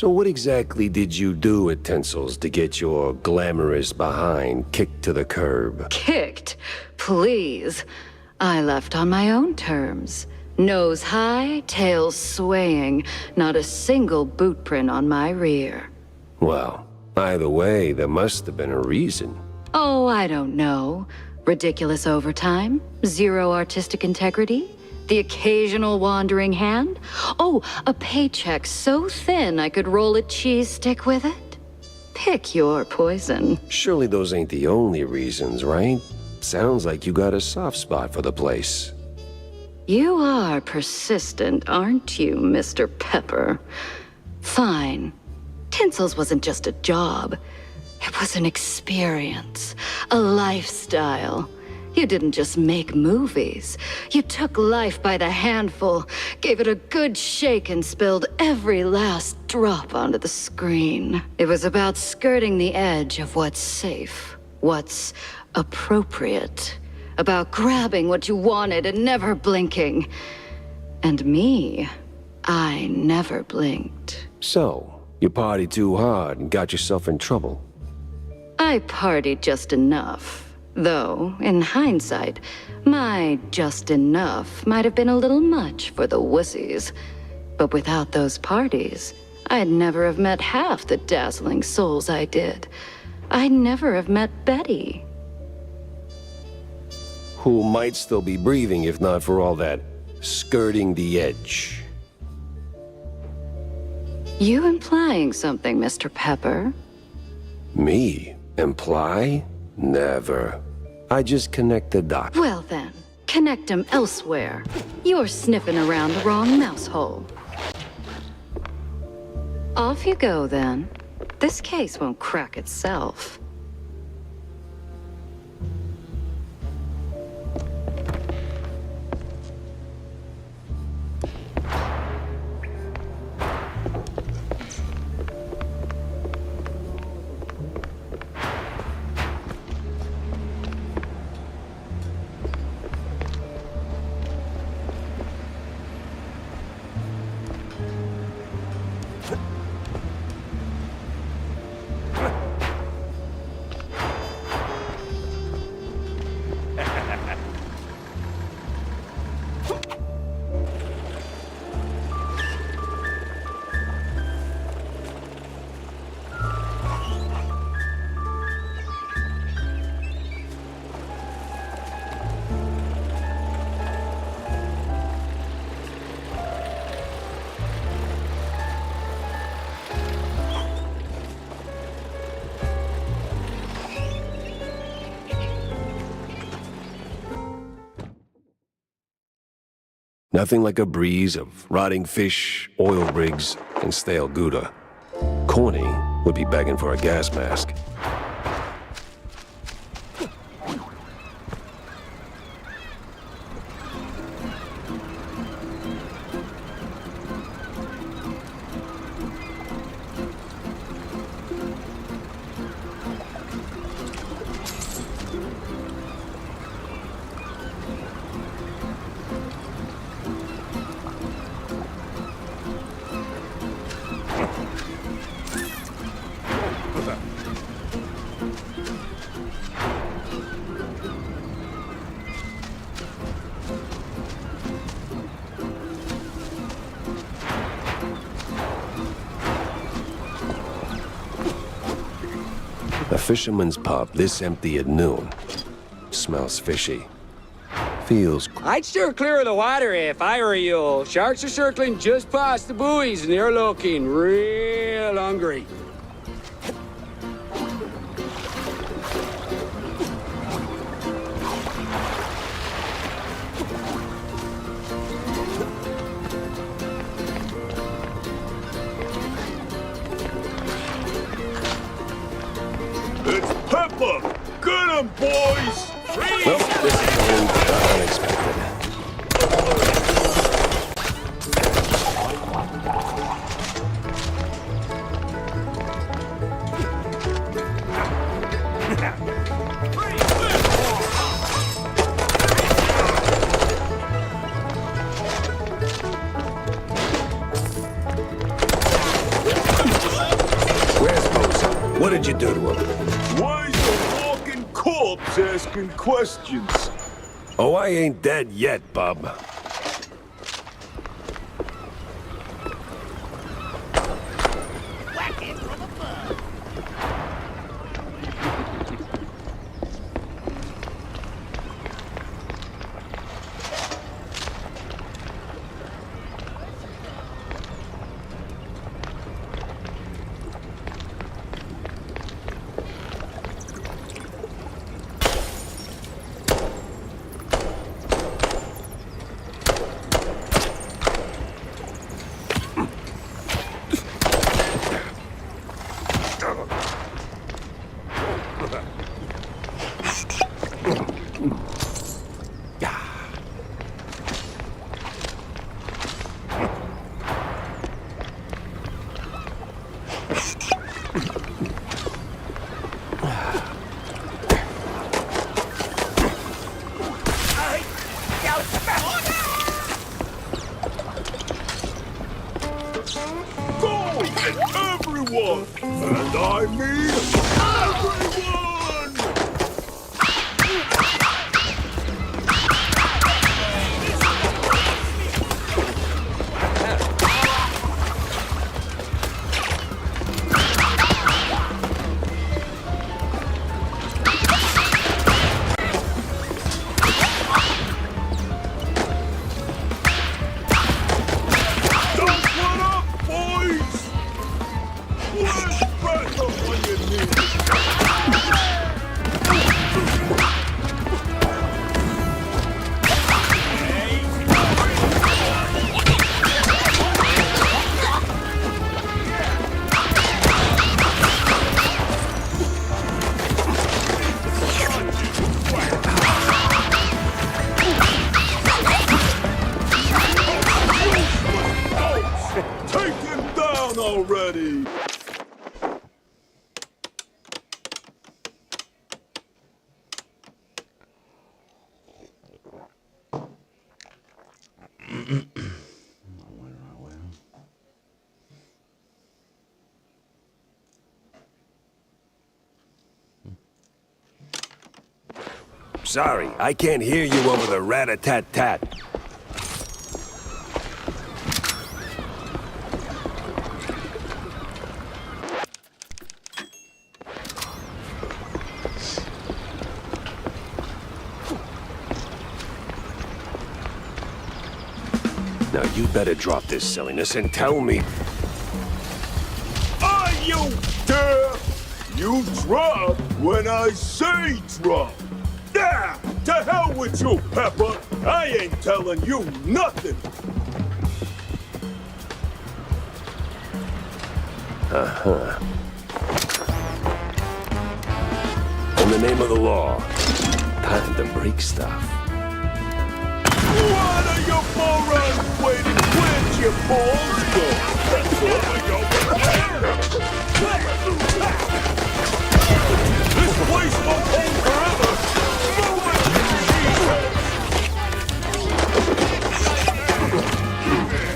So what exactly did you do at Tinsel's to get your glamorous behind kicked to the curb? Kicked? Please. I left on my own terms. Nose high, tail swaying, not a single boot print on my rear. Well, either way, there must have been a reason. Oh, I don't know. Ridiculous overtime? Zero artistic integrity? The occasional wandering hand? Oh, a paycheck so thin I could roll a cheese stick with it? Pick your poison. Surely those ain't the only reasons, right? Sounds like you got a soft spot for the place. You are persistent, aren't you, Mr. Pepper? Fine. Tinsel's wasn't just a job. It was an experience, a lifestyle. You didn't just make movies. You took life by the handful, gave it a good shake, and spilled every last drop onto the screen. It was about skirting the edge of what's safe, what's appropriate, about grabbing what you wanted and never blinking. And me, I never blinked. So, you partied too hard and got yourself in trouble. I partied just enough. Though, in hindsight, my just enough might have been a little much for the wussies. But without those parties, I'd never have met half the dazzling souls I did. I'd never have met Betty. Who might still be breathing if not for all that skirting the edge. You implying something, Mr. Pepper? Me? Imply? Never. I just connect the dots. Well then, connect them elsewhere. You're sniffing around the wrong mouse hole. Off you go then. This case won't crack itself. Nothing like a breeze of rotting fish, oil rigs, and stale Gouda. Corny would be begging for a gas mask. A fisherman's pub this empty at noon. Smells fishy. Feels... I'd steer clear of the water if I were you. Sharks are circling just past the buoys and they're looking real hungry. It's Pepper! Get 'em, boys! Well, this is going unexpected. What did you do to him? Why is a walking corpse asking questions? Oh, I ain't dead yet, bub. Everyone! And I mean everyone! Don't let up, boys! Where's Bethel when you need it? Take him down already! Sorry, I can't hear you over the rat-a-tat-tat. Now you better drop this silliness and tell me. Are you deaf? You drop when I say drop. Ah, to hell with you, Pepper. I ain't telling you nothing. In the name of the law, time to break stuff. What are you morons waiting? Where'd your balls go? This place won't hold forever. Move it,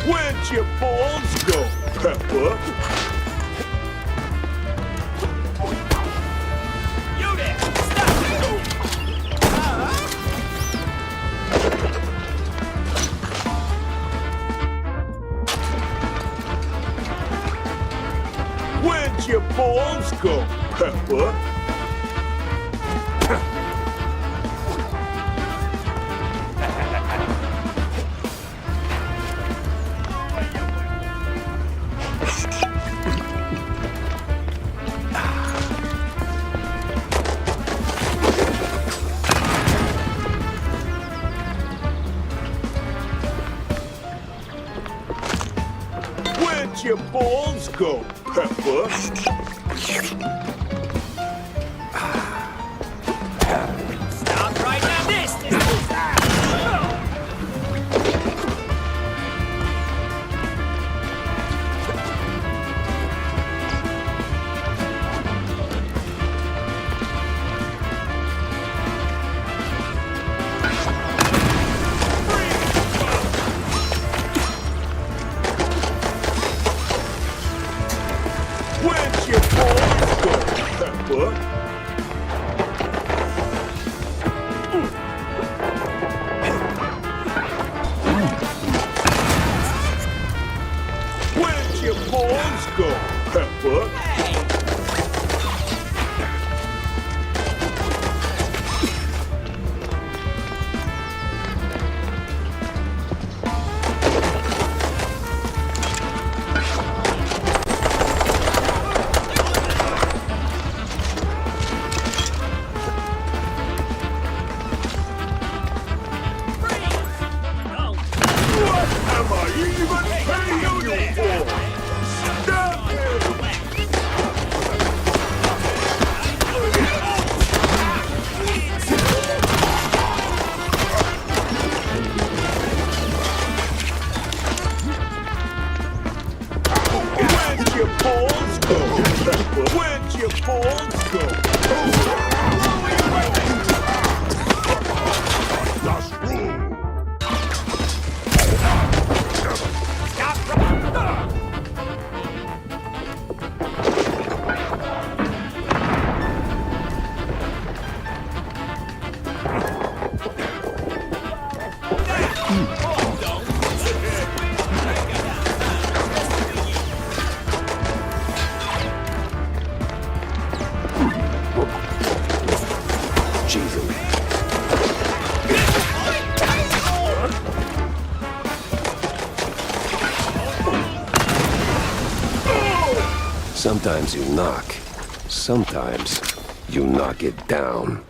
Where'd your balls go, Pepper? You there! Stop! Where'd your balls go, Pepper? Where'd your balls go, Pepper? Sometimes you knock. Sometimes you knock it down.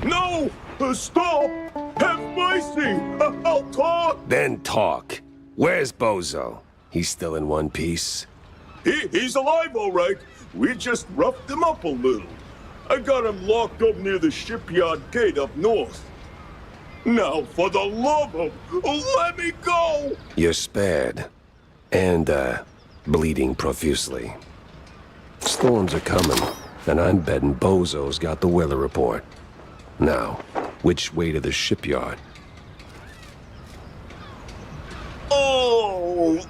No! Stop! Have mercy! I'll talk! Then talk. Where's Bozo? He's still in one piece? He's alive, all right. We just roughed him up a little. I got him locked up near the shipyard gate up north. Now, for the love of... let me go! You're spared. And, bleeding profusely. Storms are coming, and I'm betting Bozo's got the weather report. Now, which way to the shipyard? Oh!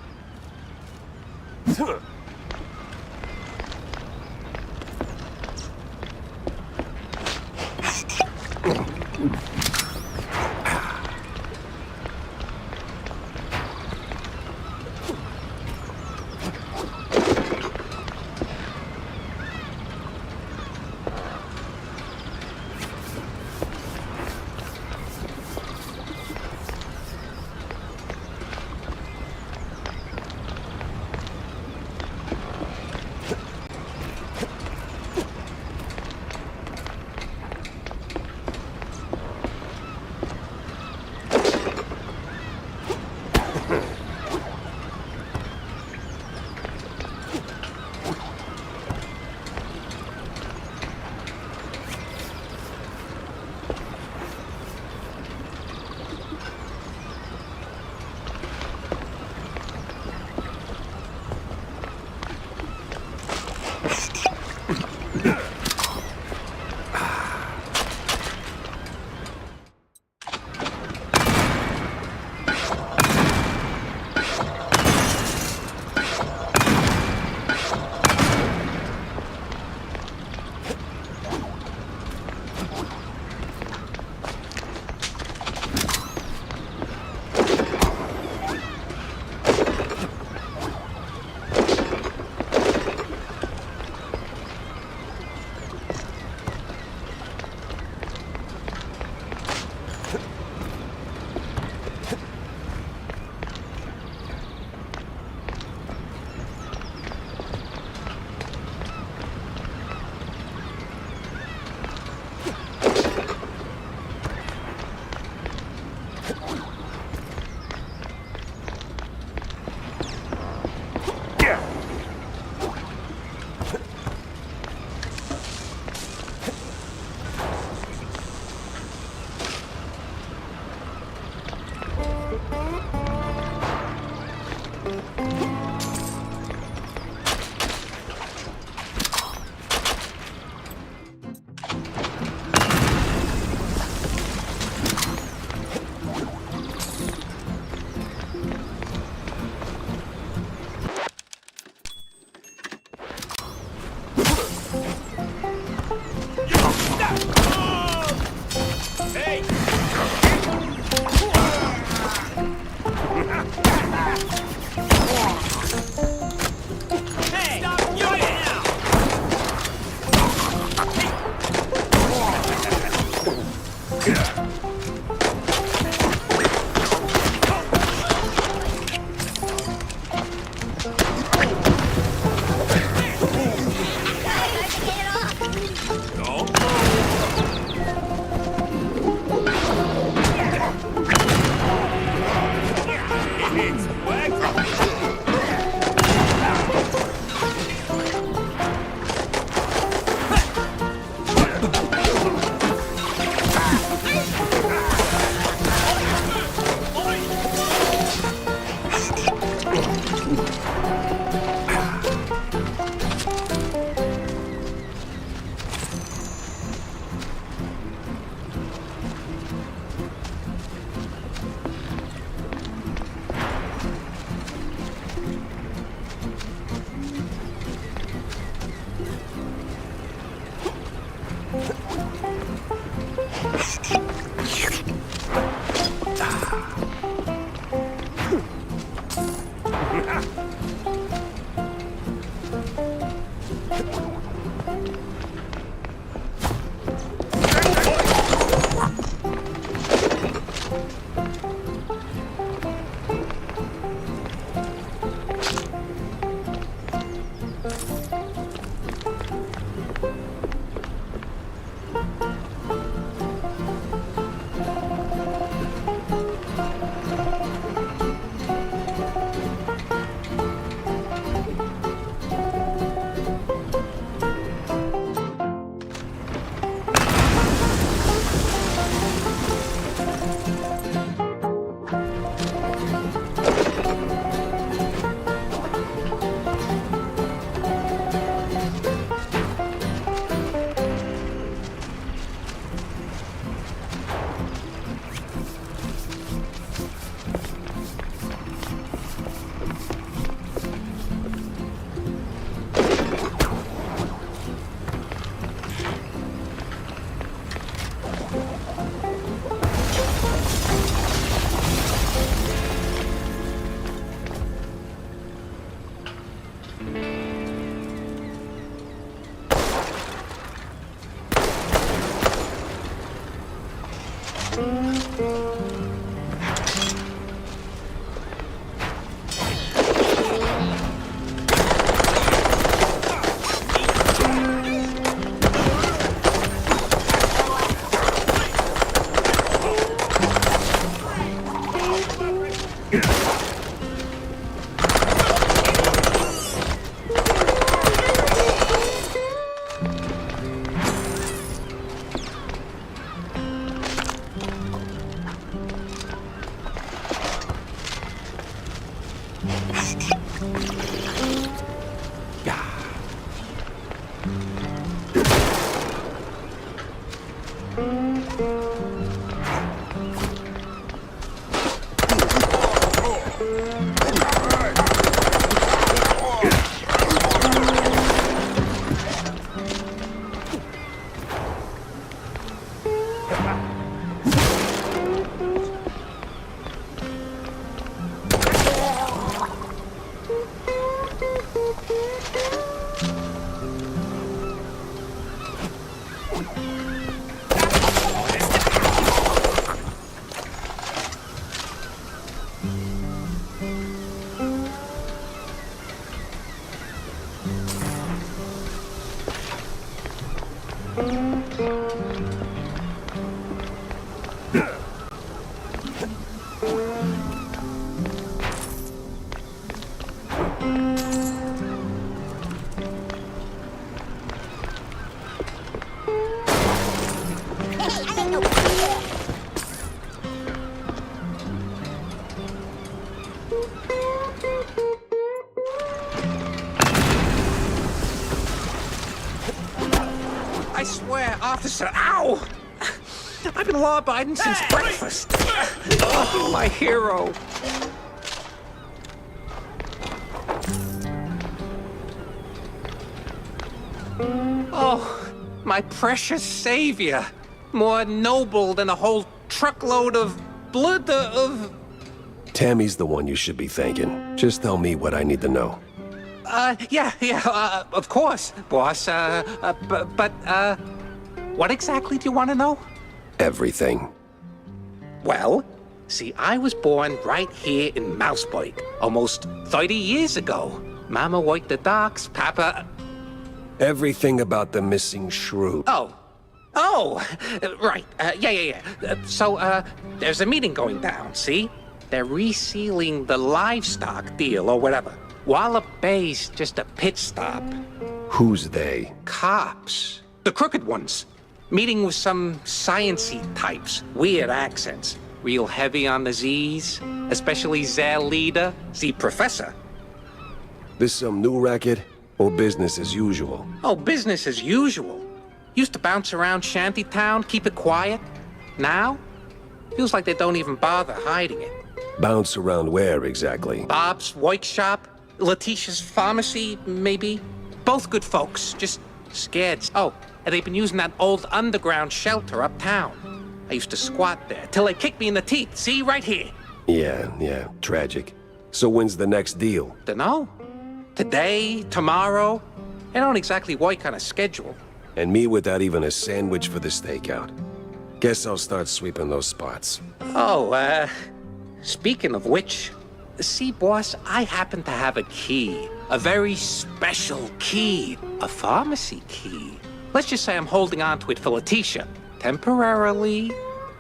I swear, officer, ow! I've been law-abiding since breakfast. Oh, my hero. Oh, my precious savior. More noble than a whole truckload of blood of... Tammy's the one you should be thanking. Just tell me what I need to know. Of course, boss. What exactly do you want to know? Everything. Well, see, I was born right here in Mouseburg, almost 30 years ago. Mama worked the docks, Papa... Everything about the missing shrew. Right. So, there's a meeting going down, see? They're resealing the livestock deal or whatever. Wallop Bay's just a pit stop. Who's they? Cops. The crooked ones. Meeting with some science-y types. Weird accents. Real heavy on the Z's. Especially their leader, the professor. This some new racket? Or business as usual? Oh, business as usual. Used to bounce around Shantytown, keep it quiet. Now? Feels like they don't even bother hiding it. Bounce around where exactly? Bob's workshop, Letitia's pharmacy, maybe. Both good folks, just scared. Oh, and they've been using that old underground shelter uptown. I used to squat there till they kicked me in the teeth. See, right here. Yeah, tragic. So when's the next deal? Dunno. Today, tomorrow. They don't exactly work on a schedule. And me without even a sandwich for the stakeout. Guess I'll start sweeping those spots. Oh, speaking of which, see, boss, I happen to have a key. A very special key. A pharmacy key. Let's just say I'm holding on to it for Letitia. Temporarily.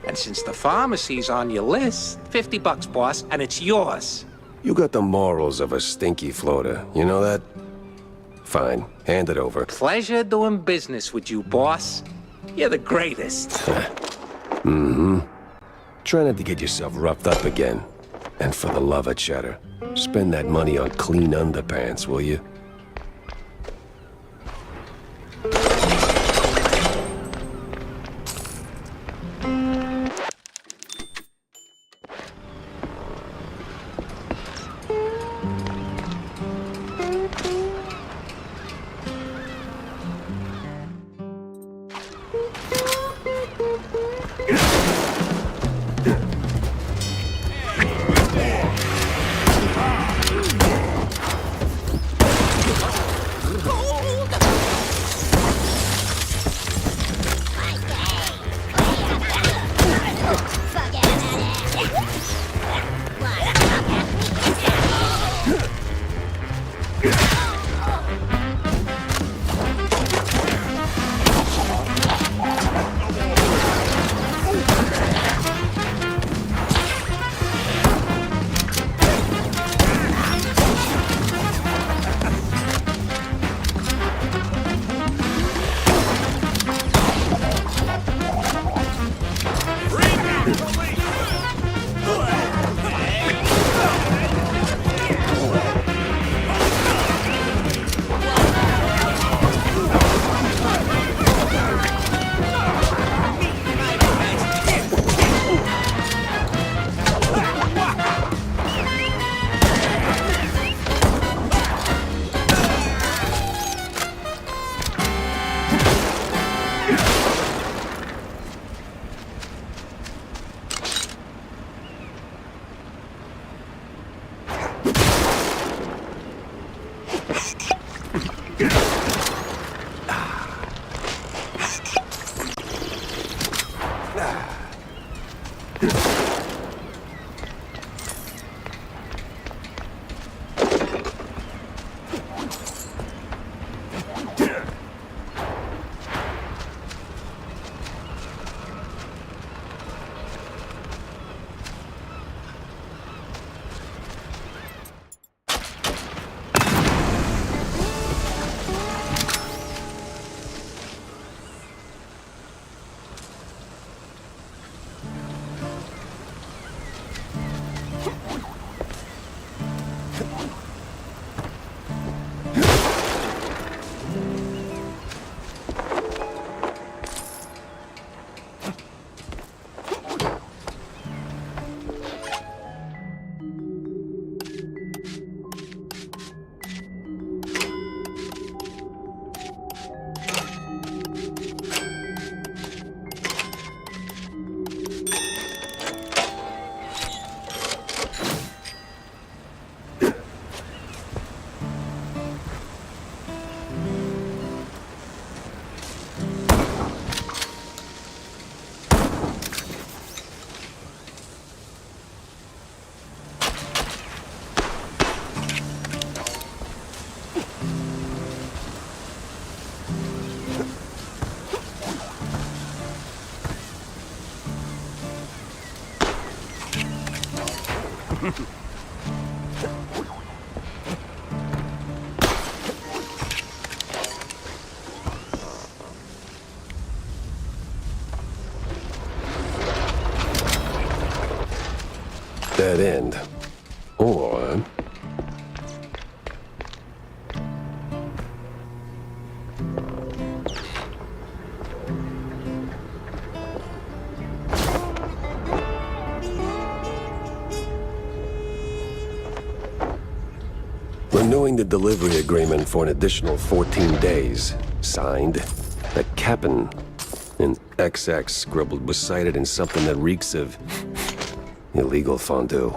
And since the pharmacy's on your list, $50, boss, and it's yours. You got the morals of a stinky floater, you know that? Fine, hand it over. Pleasure doing business with you, boss. You're the greatest. Try not to get yourself roughed up again. And for the love of cheddar, spend that money on clean underpants, will you? Dead end. Or... renewing the delivery agreement for an additional 14 days. Signed, the captain in XX scribbled was cited in something that reeks of illegal fondue.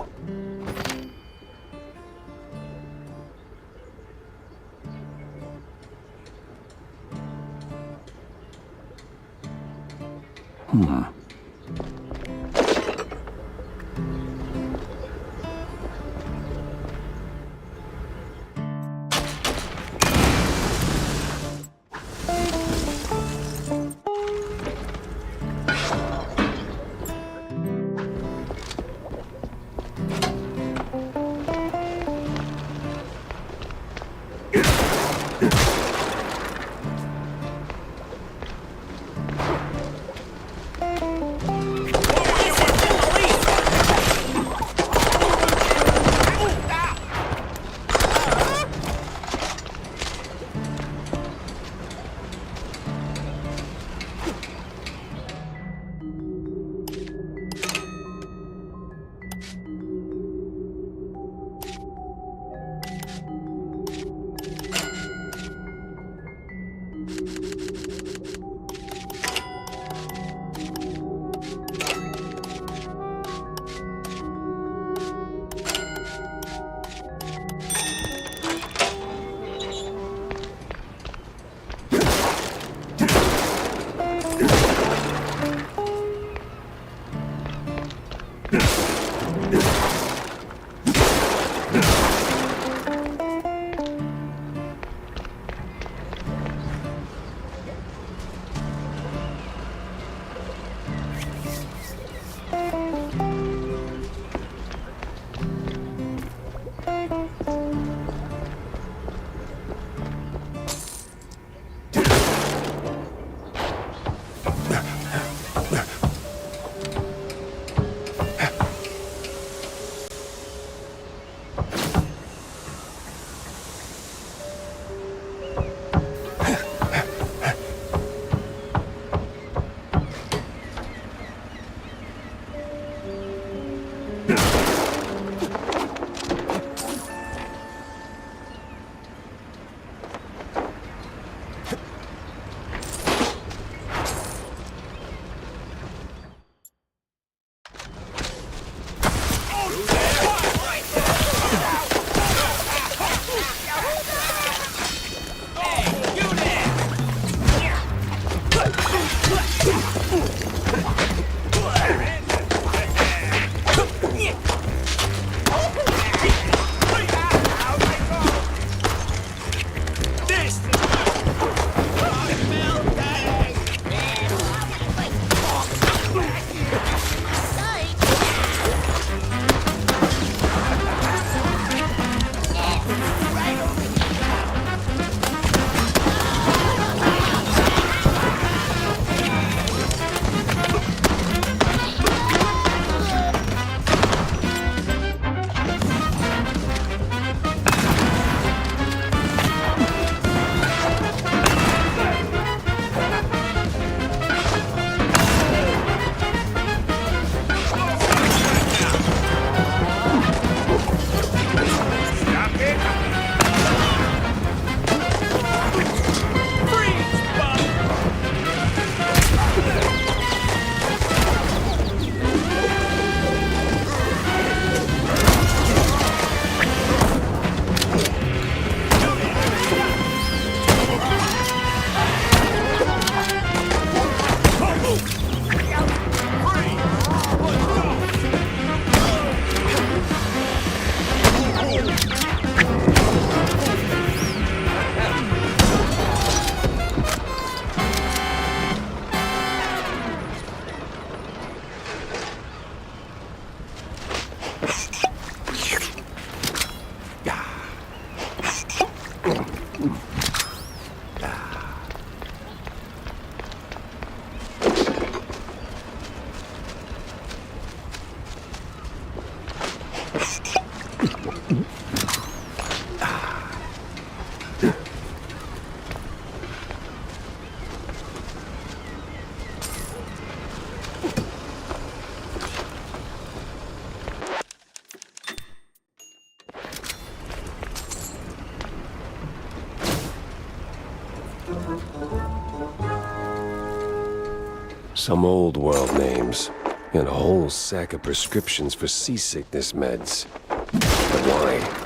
Some old world names, and a whole sack of prescriptions for seasickness meds. But why?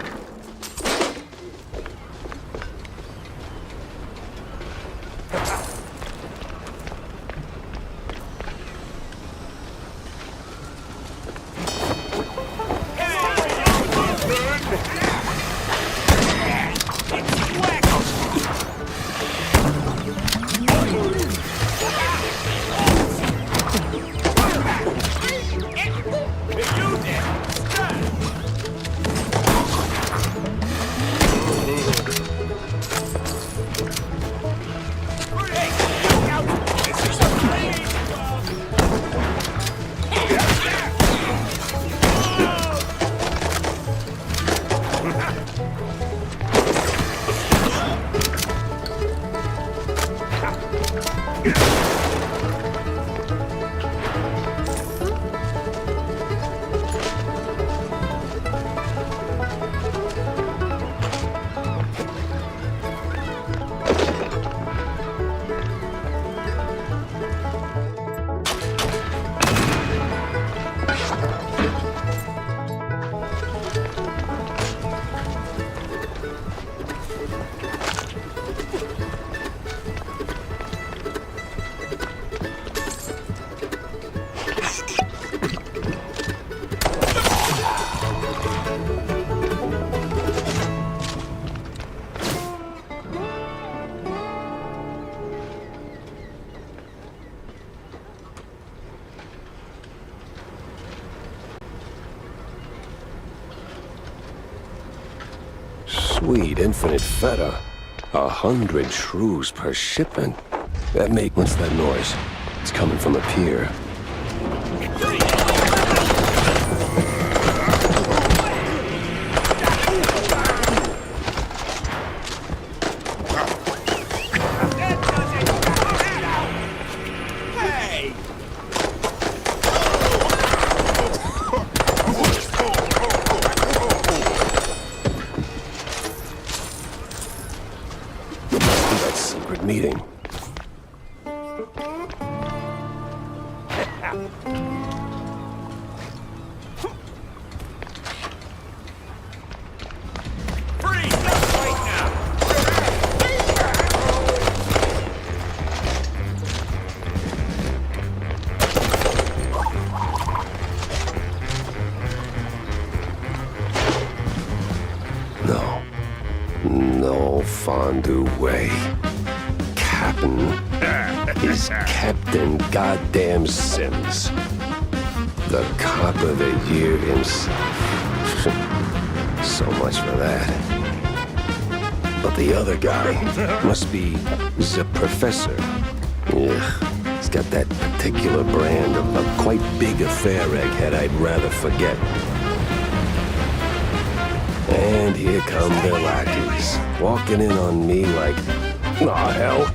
Sweet infinite feta. 100 shrews per shipment. What's that noise? It's coming from a pier. That secret meeting. No fondue way. Captain is Captain Goddamn Sims. The cop of the year himself. So much for that. But the other guy must be the professor. Ugh, he's got that particular brand of a quite big affair egghead I'd rather forget. And here come their lackeys, walking in on me like, aw, hell.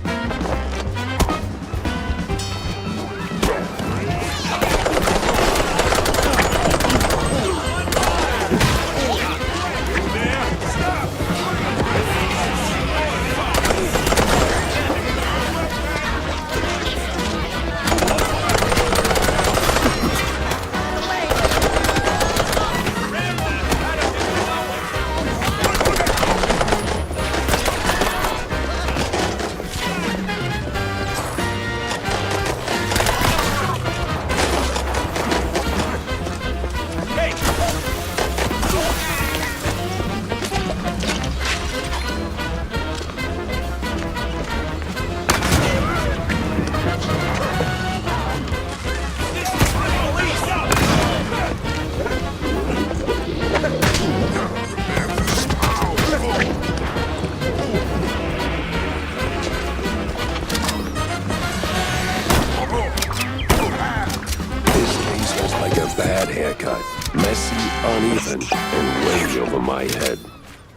Bad haircut, messy, uneven, and way over my head.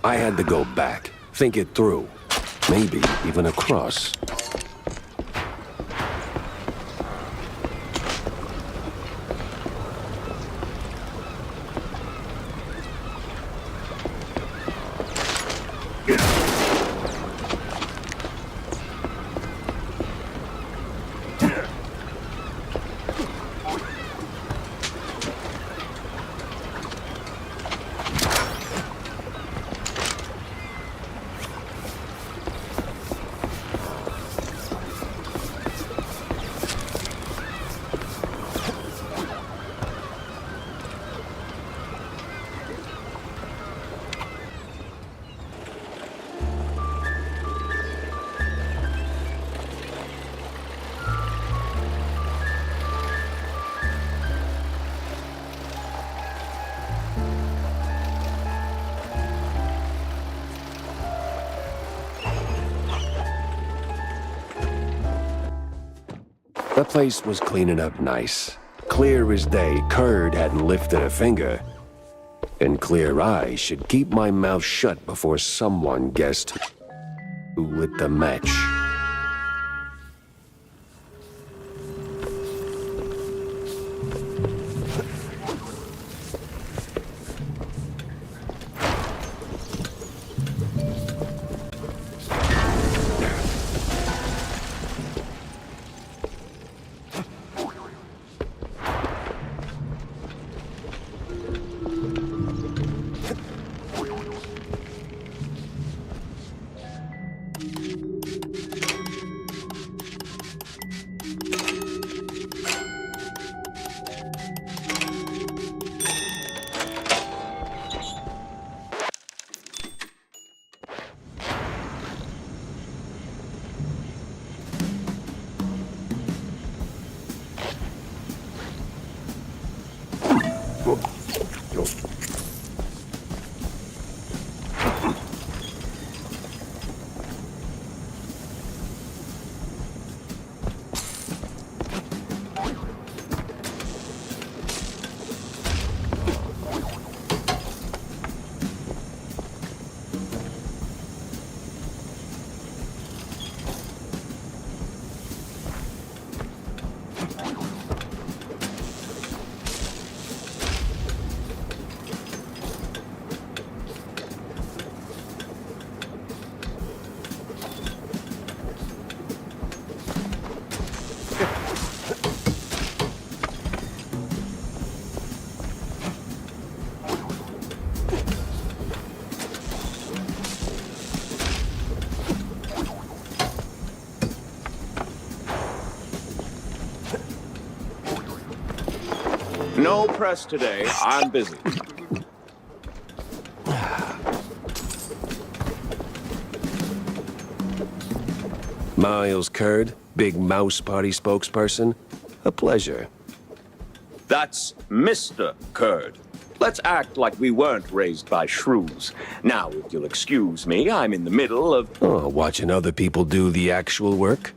I had to go back, think it through, maybe even across. The place was cleaning up nice. Clear as day, Curd hadn't lifted a finger. And clear eyes should keep my mouth shut before someone guessed who lit the match. No press today. I'm busy. Miles Curd, Big Mouse Party spokesperson. A pleasure. That's Mr. Curd. Let's act like we weren't raised by shrews. Now, if you'll excuse me, I'm in the middle of... Oh, watching other people do the actual work?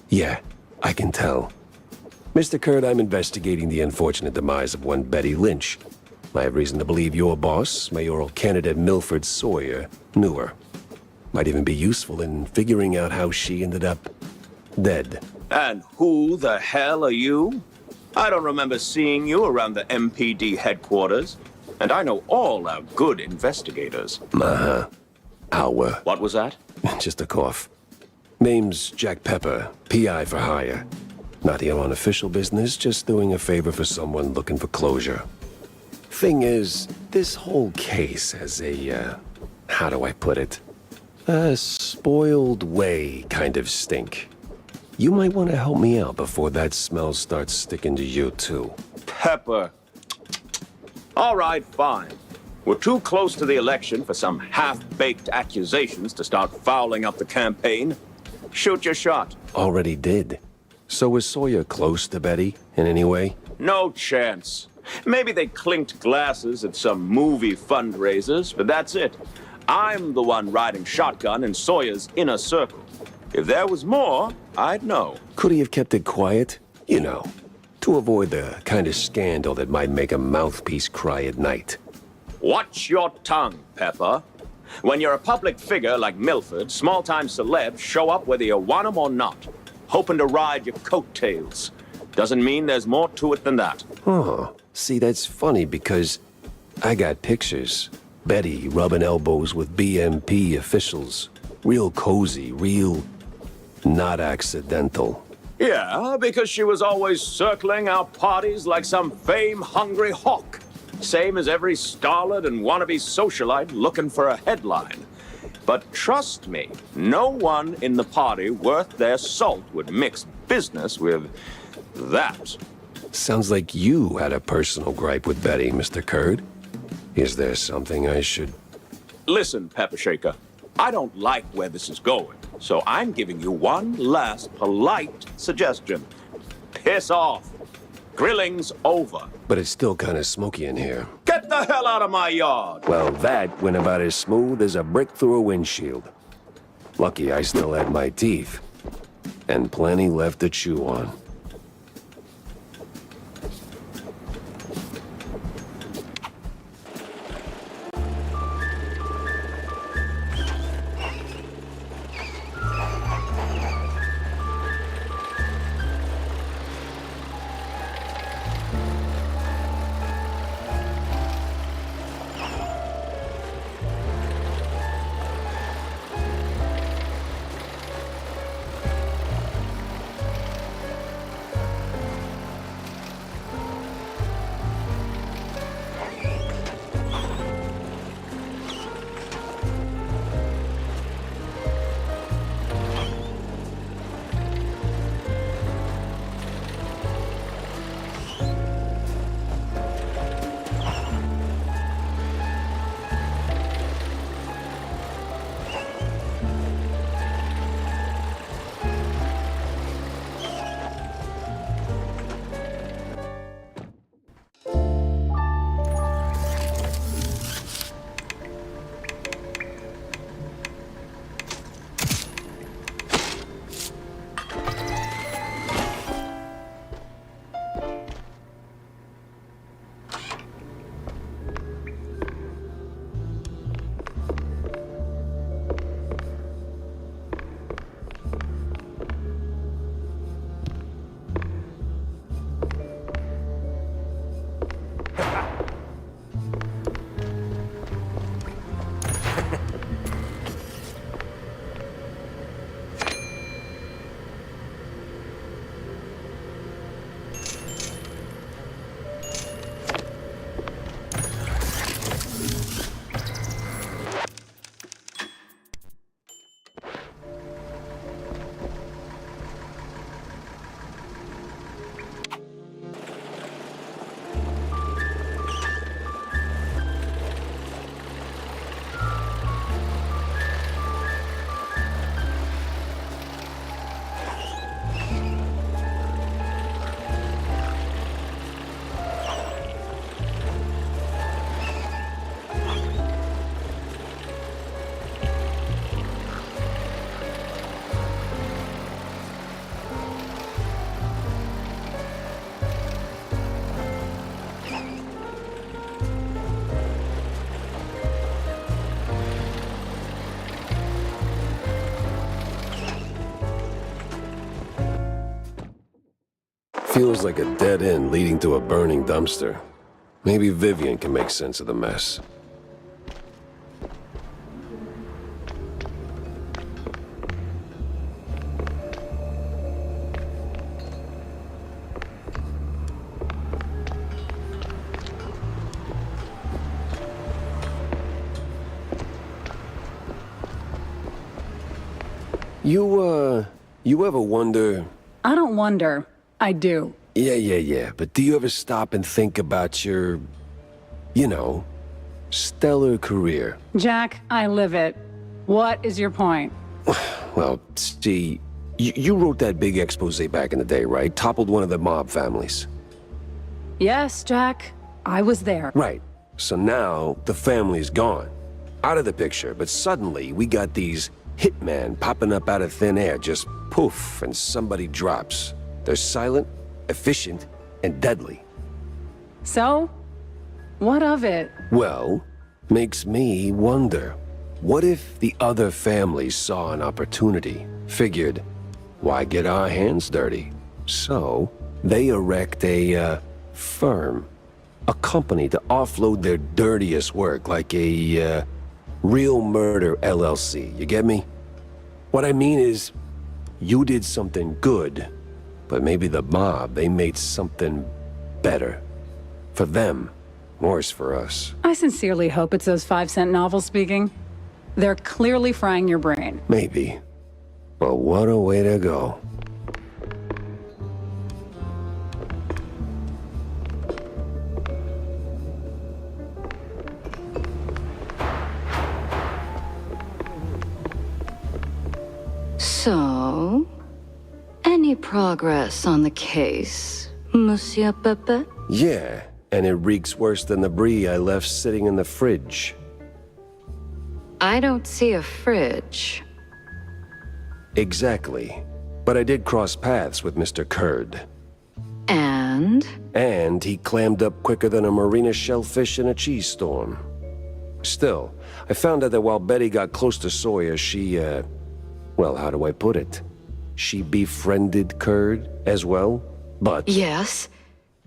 Yeah, I can tell. Mr. Curd, I'm investigating the unfortunate demise of one Betty Lynch. I have reason to believe your boss, mayoral candidate Milford Sawyer, knew her. Might even be useful in figuring out how she ended up dead. And who the hell are you? I don't remember seeing you around the MPD headquarters. And I know all our good investigators. Uh-huh. Our... What was that? Just a cough. Name's Jack Pepper, PI for hire. Not here on official business, just doing a favor for someone looking for closure. Thing is, this whole case has a, how do I put it? A spoiled way kind of stink. You might want to help me out before that smell starts sticking to you, too. Pepper. All right, fine. We're too close to the election for some half-baked accusations to start fouling up the campaign. Shoot your shot. Already did. So was Sawyer close to Betty in any way? No chance. Maybe they clinked glasses at some movie fundraisers, but that's it. I'm the one riding shotgun in Sawyer's inner circle. If there was more, I'd know. Could he have kept it quiet? You know, to avoid the kind of scandal that might make a mouthpiece cry at night. Watch your tongue, Pepper. When you're a public figure like Milford, small-time celebs show up whether you want them or not, hoping to ride your coattails. Doesn't mean there's more to it than that. Oh, see, that's funny because I got pictures. Betty rubbing elbows with BMP officials. Real cozy, real not accidental. Yeah, because she was always circling our parties like some fame-hungry hawk. Same as every starlet and wannabe socialite looking for a headline. But trust me, no one in the party worth their salt would mix business with that. Sounds like you had a personal gripe with Betty, Mr. Curd. Is there something I should... Listen, Pepper Shaker, I don't like where this is going, so I'm giving you one last polite suggestion. Piss off. Grilling's over. But it's still kind of smoky in here. Get the hell out of my yard! Well, that went about as smooth as a brick through a windshield. Lucky I still had my teeth. And plenty left to chew on. Feels like a dead end leading to a burning dumpster. Maybe Vivian can make sense of the mess. You ever wonder... I don't wonder. I do. Yeah. But do you ever stop and think about your, you know, stellar career? Jack, I live it. What is your point? Well, see, you wrote that big expose back in the day, right? Toppled one of the mob families. Yes, Jack. I was there. Right. So now, the family's gone. Out of the picture, but suddenly we got these hitmen popping up out of thin air, just poof, and somebody drops. They're silent, efficient, and deadly. So? What of it? Well, makes me wonder. What if the other families saw an opportunity, figured, why get our hands dirty? So, they erect a, firm. A company to offload their dirtiest work, like a, Real Murder LLC, you get me? What I mean is, you did something good, but maybe the mob, they made something better. For them, worse for us. I sincerely hope it's those 5-cent novels speaking. They're clearly frying your brain. Maybe. But what a way to go. So, any progress on the case, Monsieur Pepe? Yeah, and it reeks worse than the brie I left sitting in the fridge. I don't see a fridge. Exactly. But I did cross paths with Mr. Kurd. And? And he clammed up quicker than a marina shellfish in a cheese storm. Still, I found out that while Betty got close to Sawyer, she, well, how do I put it? She befriended Kurd as well, but... Yes.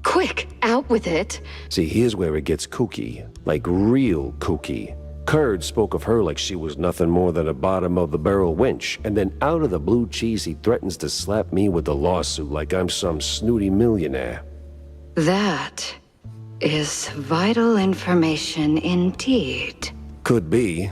Quick, out with it. See, here's where it gets kooky. Like real kooky. Kurd spoke of her like she was nothing more than a bottom-of-the-barrel wench, and then out of the blue cheese he threatens to slap me with a lawsuit like I'm some snooty millionaire. That is vital information indeed. Could be.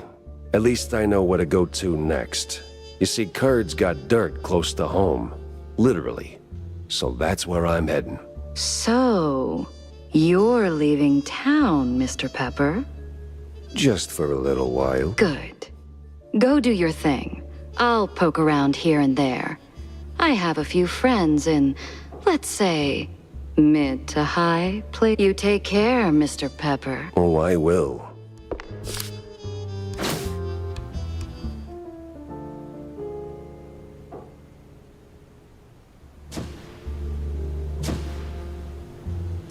At least I know where to go to next. You see, Kurd's got dirt close to home. Literally. So that's where I'm heading. So, you're leaving town, Mr. Pepper? Just for a little while. Good. Go do your thing. I'll poke around here and there. I have a few friends in, let's say, mid to high place. You take care, Mr. Pepper. Oh, I will.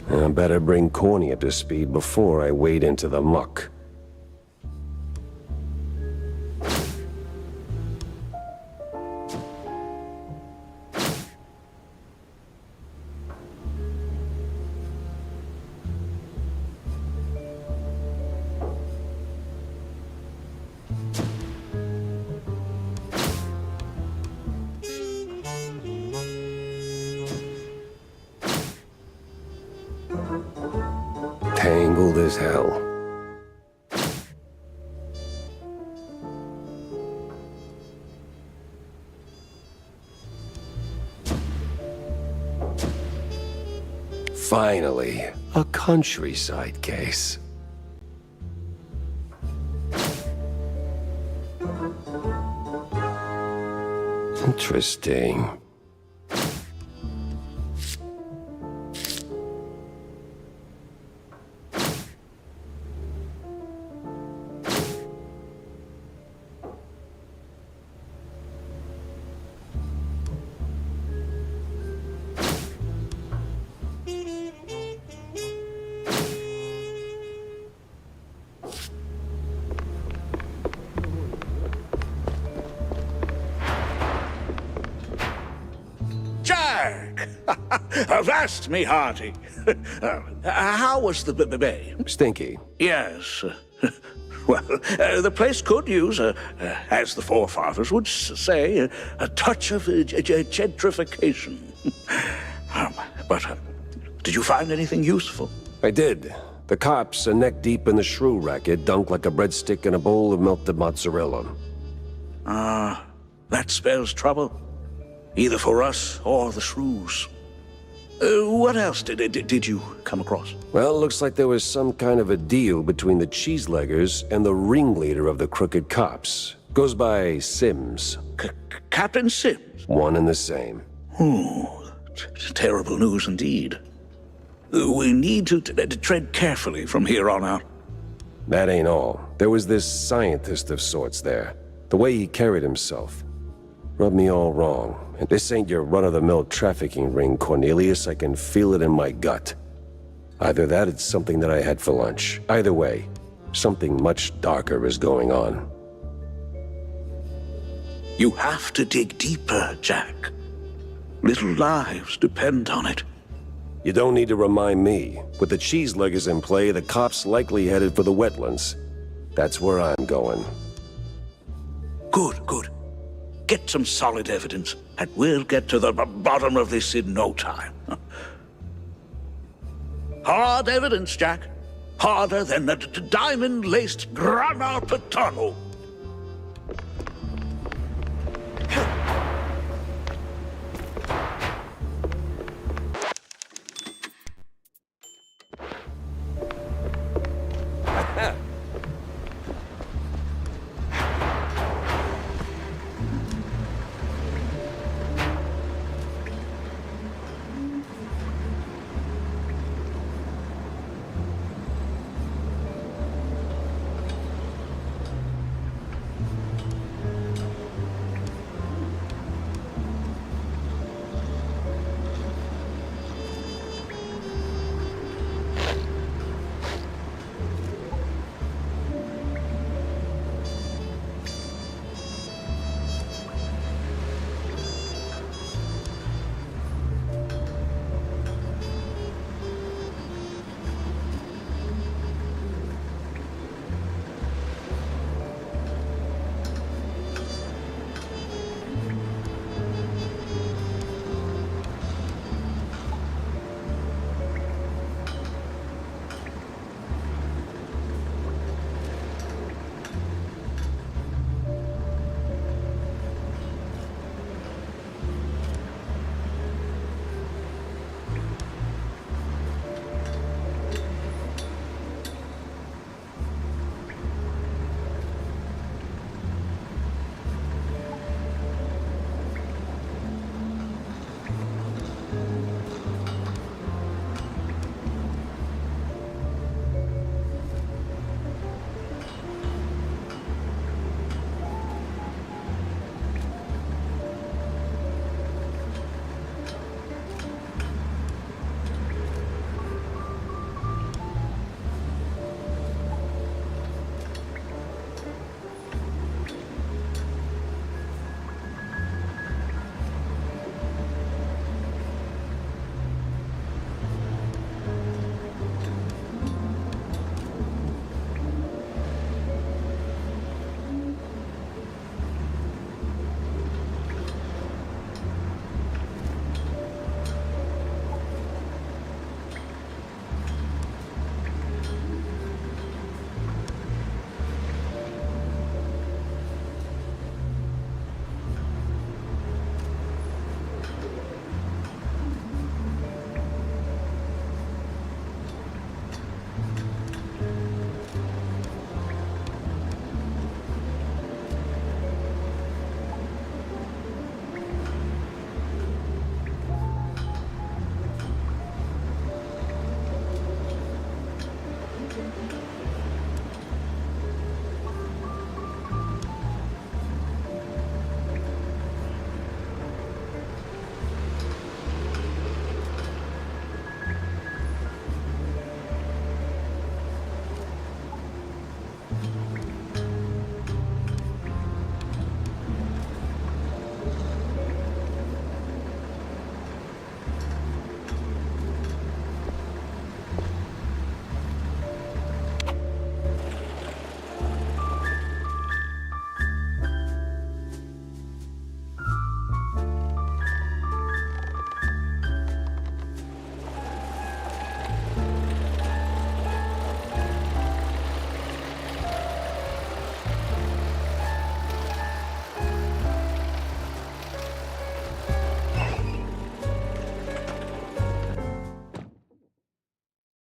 I better bring Corny up to speed before I wade into the muck. Tangled as hell. Finally, a countryside case. Interesting. Avast me hearty. How was the bay? Stinky. Yes. Well, the place could use, as the forefathers would say, a touch of gentrification. But did you find anything useful? I did. The cops are neck deep in the shrew racket, dunked like a breadstick in a bowl of melted mozzarella. That spells trouble. Either for us or the shrews. What else did you come across? Well, looks like there was some kind of a deal between the cheeseleggers and the ringleader of the crooked cops. Goes by Sims. Captain Sims? One and the same. Terrible news indeed. We need to tread carefully from here on out. That ain't all. There was this scientist of sorts there. The way he carried himself rubbed me all wrong. And this ain't your run-of-the-mill trafficking ring, Cornelius. I can feel it in my gut. Either that, it's something that I had for lunch. Either way, something much darker is going on. You have to dig deeper, Jack. Little lives depend on it. You don't need to remind me. With the cheeseleggers in play, the cops likely headed for the wetlands. That's where I'm going. Good. Get some solid evidence, and we'll get to the bottom of this in no time. Hard evidence, Jack. Harder than a diamond-laced grana padano.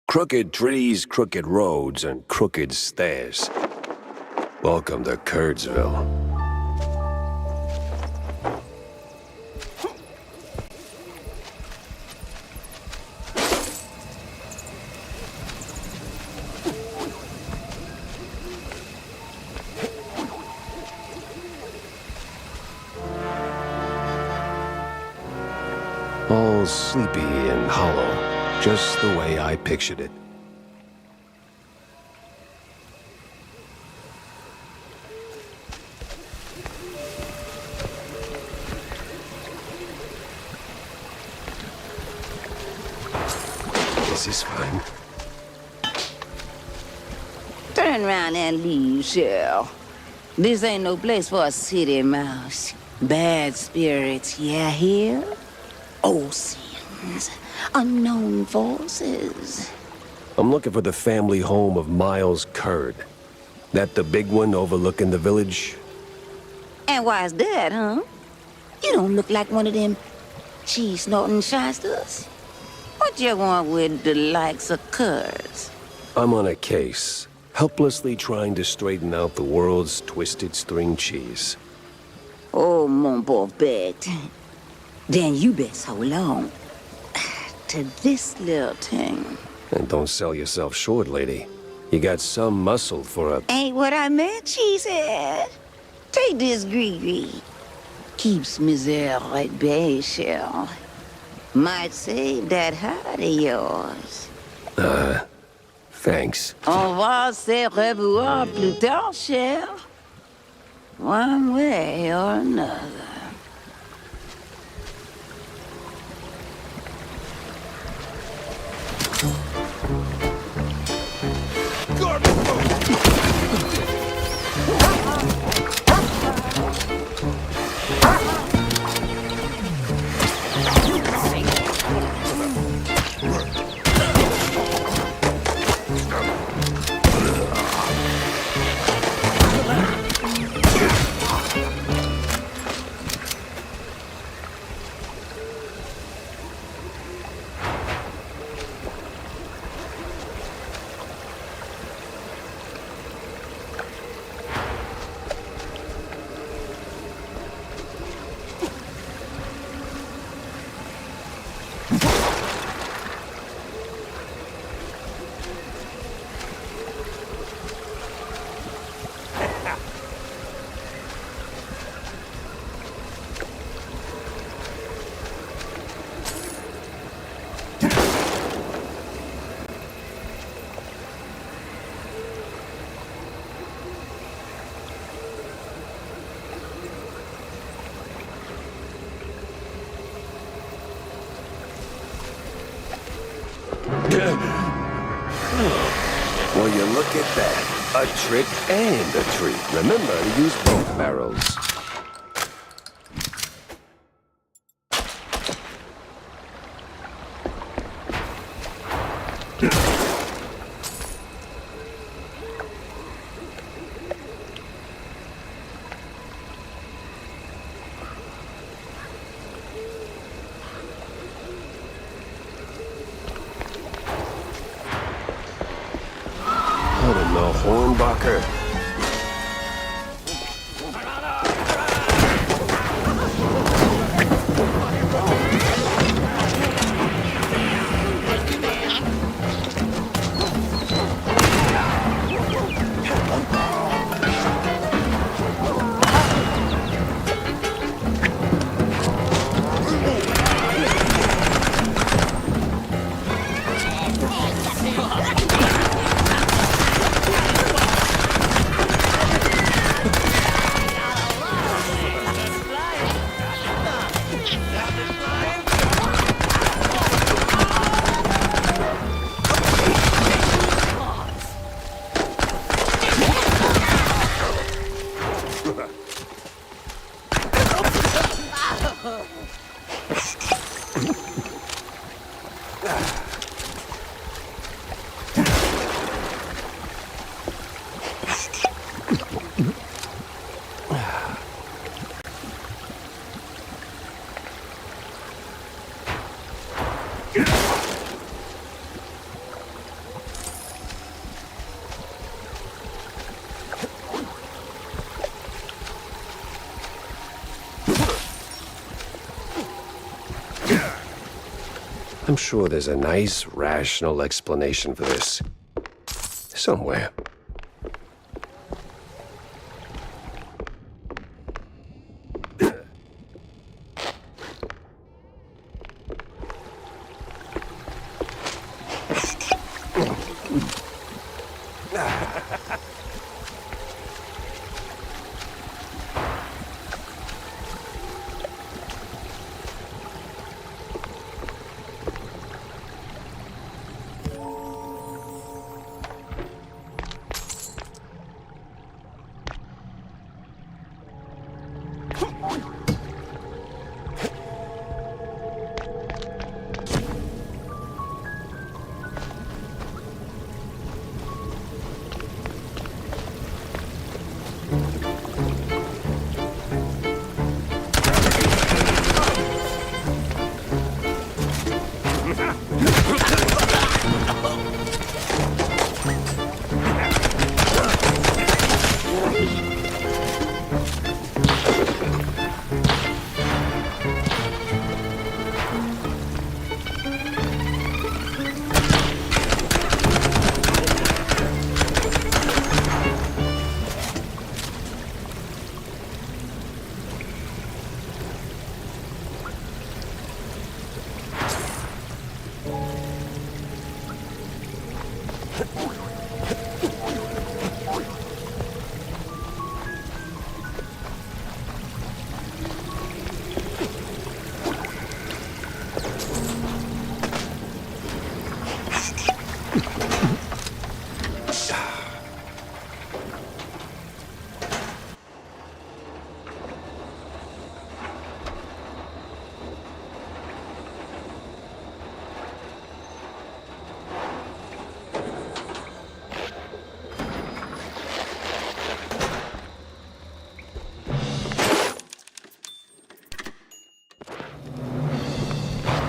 Crooked trees, crooked roads, and crooked stairs. Welcome to Kurtzville. All sleepy and hollow, just the way I pictured it. This is fine. Turn around and leave, Cheryl. This ain't no place for a city mouse. Bad spirits, yeah, here? Old sins, unknown forces. I'm looking for the family home of Miles Curd. That the big one overlooking the village? And why's that, huh? You don't look like one of them cheese-snorting shysters. What you want with the likes of Kurds? I'm on a case, helplessly trying to straighten out the world's twisted string cheese. Oh, mon pauvre bête. Then you best hold on to this little thing. And don't sell yourself short, lady. You got some muscle for a... Ain't what I meant, she said. Take this gree-gree. Keeps misère at bay, Cheryl. Might save that heart of yours. Thanks. On va se revoir plus tard, Cheryl. One way or another. Well, you look at that. A trick and a treat. Remember to use both barrels. Out in the Hornbacher. I'm sure there's a nice, rational explanation for this. Somewhere.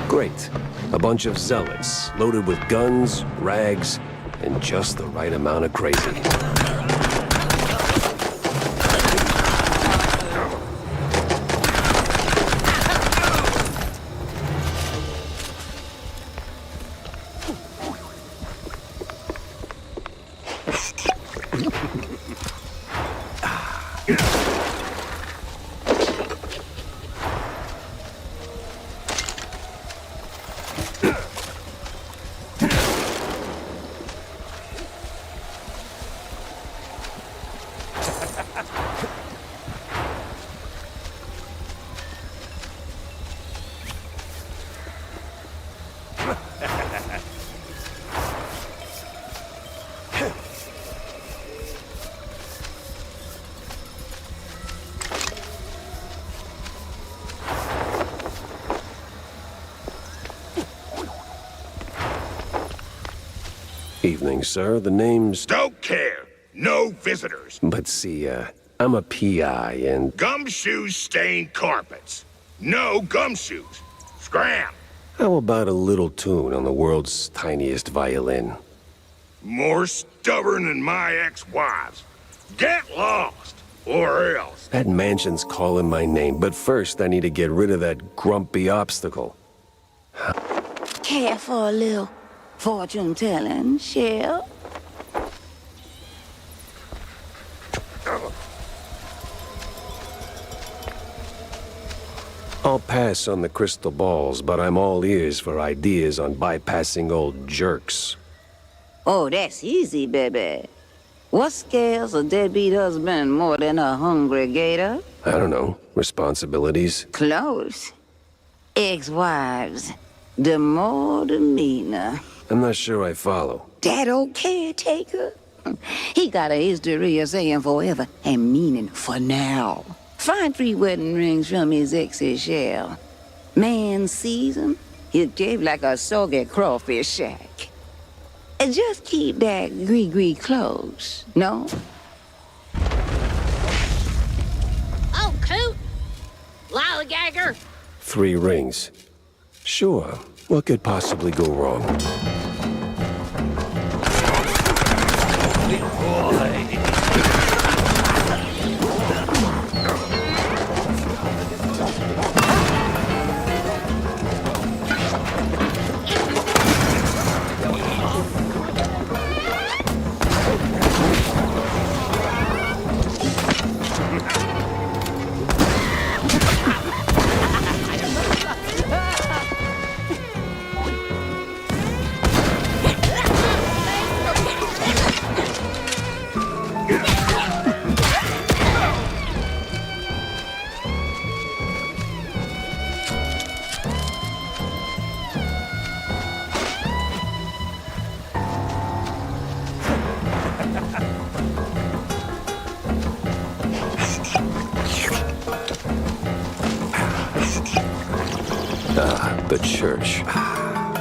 Great. A bunch of zealots, loaded with guns, rags, and just the right amount of crazy. Evening, sir. The name's... Don't care. No visitors. But see, I'm a PI and... Gumshoes stain carpets. No gumshoes. Scram. How about a little tune on the world's tiniest violin? More stubborn than my ex-wives. Get lost, or else. That mansion's calling my name, but first I need to get rid of that grumpy obstacle. Care for a little fortune-telling, Shell? I'll pass on the crystal balls, but I'm all ears for ideas on bypassing old jerks. Oh, that's easy, baby. What scares a deadbeat husband more than a hungry gator? I don't know. Responsibilities? Close. Ex-wives. The more the meaner. I'm not sure I follow. That old caretaker? He got a history of saying forever and meaning for now. Find 3 wedding rings from his ex's shell. Man sees him, he'll cave like a soggy crawfish shack. And just keep that gree-gree close, no? Oh, coot! Lollygagger! 3 rings. Sure. What could possibly go wrong? Ah, the church.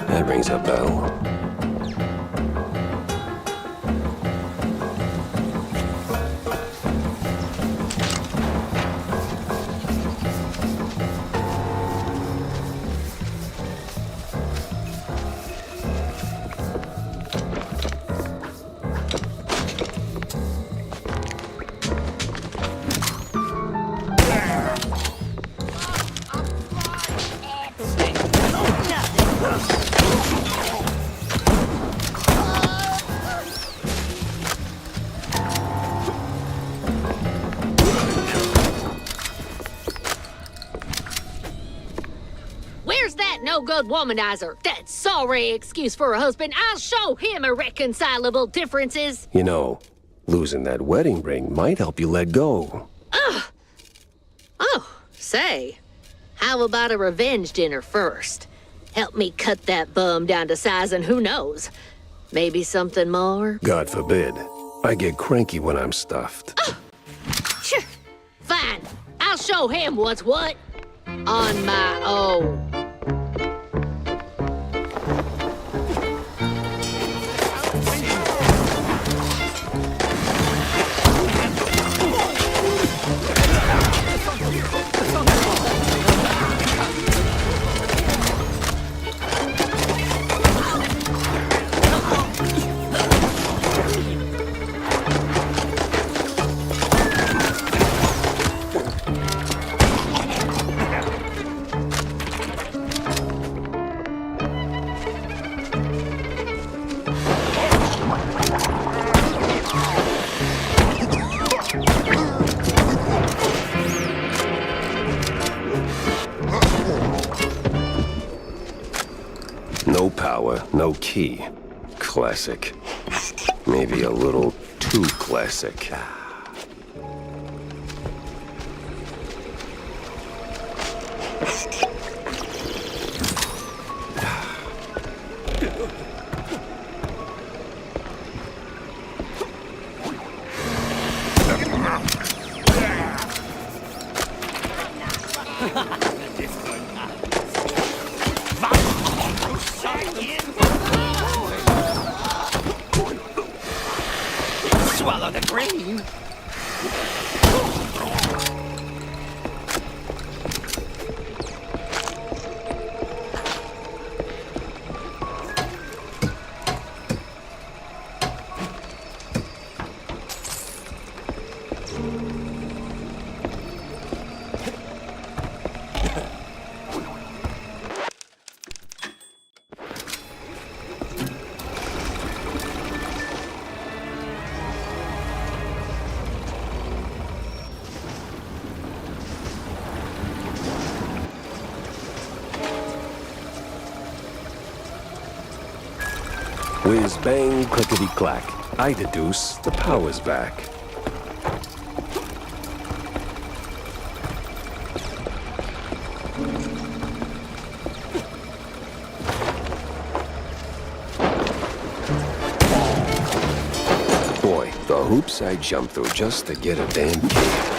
That rings a bell. Where's that no-good womanizer? That sorry excuse for a husband. I'll show him irreconcilable differences. You know, losing that wedding ring might help you let go. Oh, say, how about a revenge dinner first? Help me cut that bum down to size and who knows, maybe something more? God forbid. I get cranky when I'm stuffed. Sure. Fine, I'll show him what's what. On my own. No power, no key. Classic. Maybe a little too classic. Swallow the green. Whiz bang, clickety clack. I deduce the power's back. Boy, the hoops I jumped through just to get a damn key.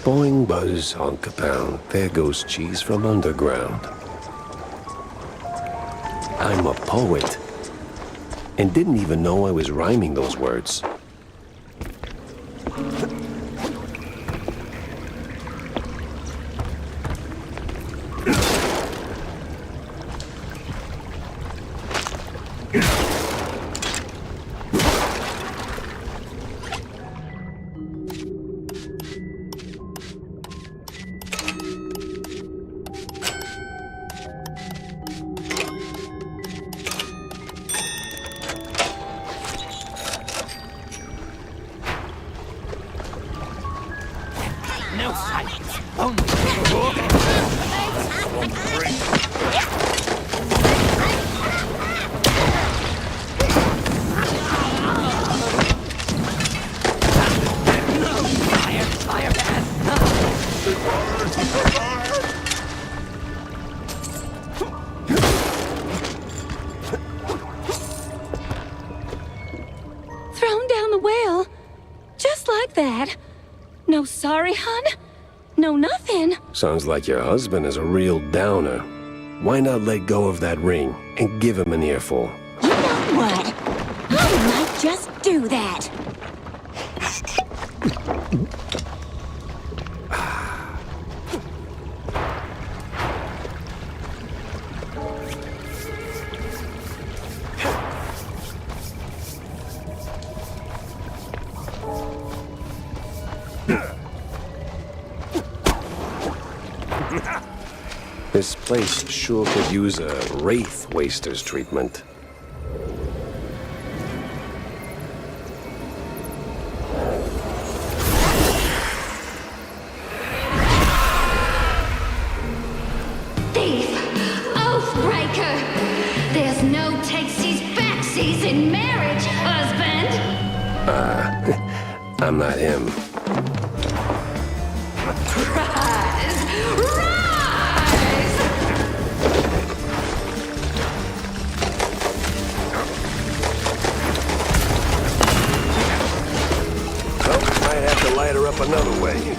Boing, buzz, honk a pound. There goes cheese from underground. I'm a poet. And didn't even know I was rhyming those words. No silence. Only. Thrown down the well. Just like that. No sorry, hun? No nothing. Sounds like your husband is a real downer. Why not let go of that ring and give him an earful? You know what? I might just do that. This place sure could use a wraith waster's treatment. Thief! Oathbreaker! There's no takesies backsies in marriage, husband! I'm not him. Rise! Rise! Well, might have to light her up another way.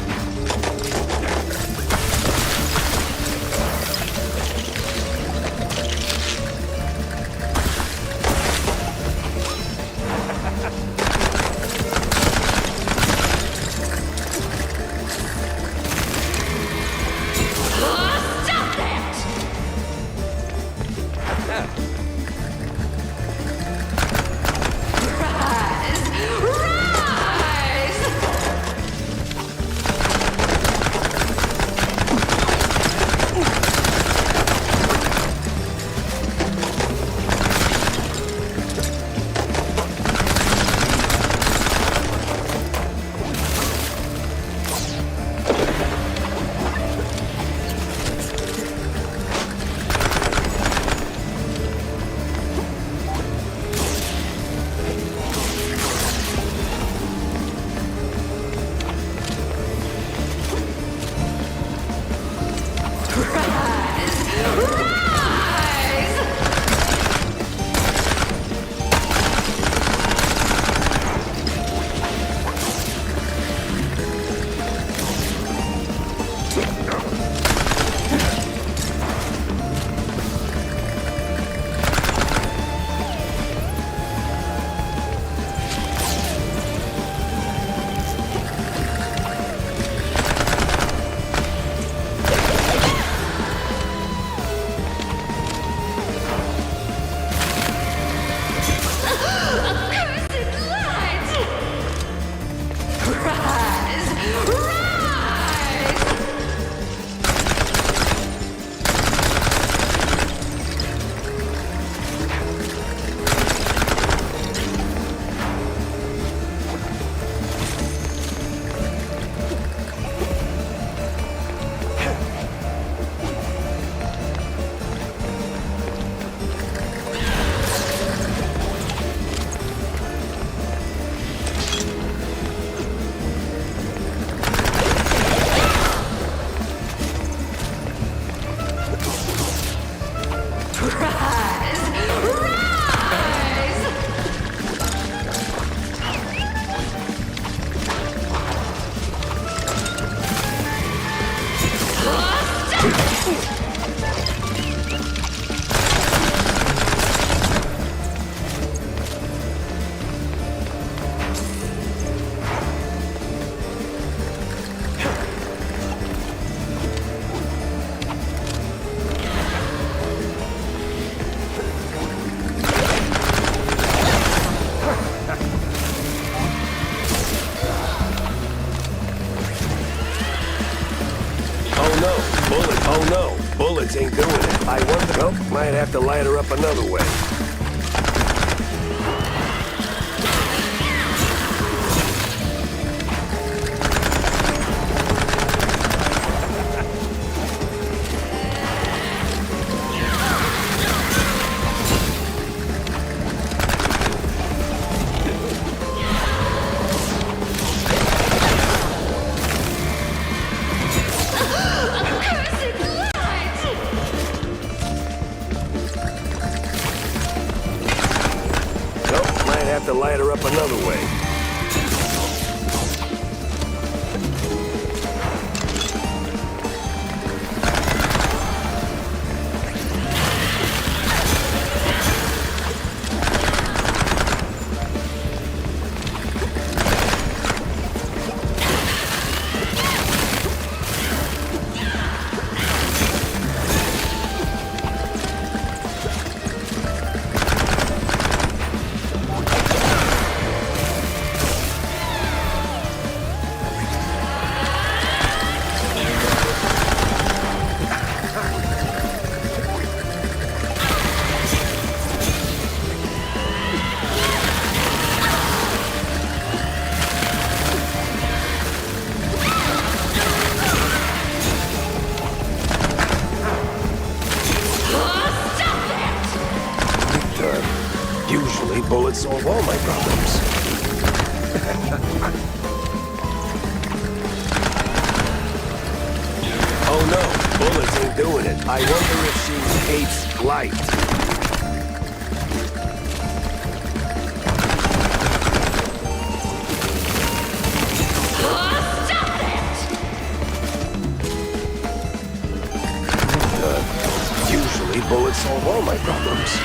Nope, might have to light her up another way. To light her up another way. Usually bullets solve all my problems. Oh no, bullets ain't doing it. I wonder if she hates light. Usually bullets solve all my problems.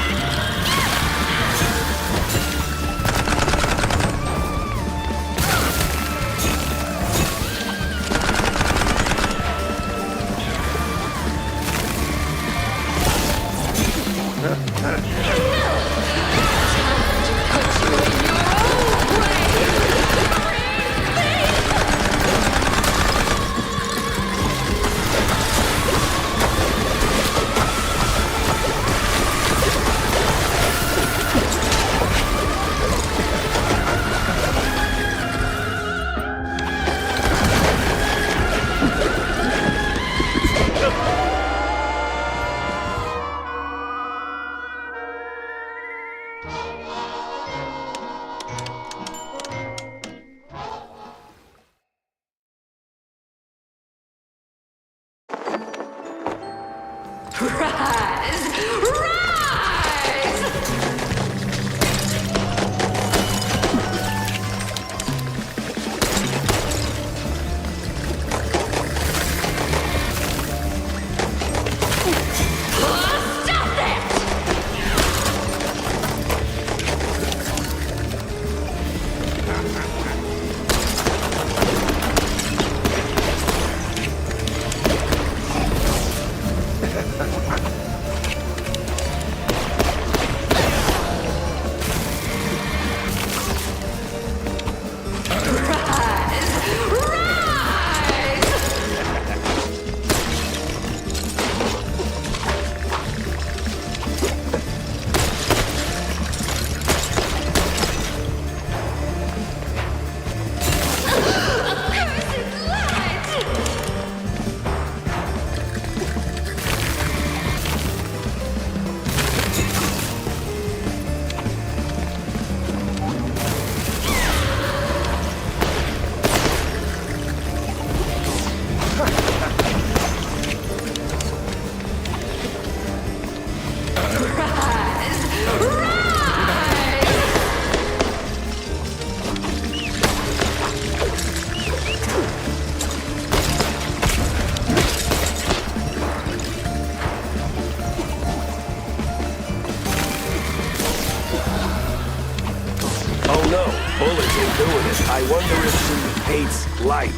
Bullets ain't doing it. I wonder if she hates light.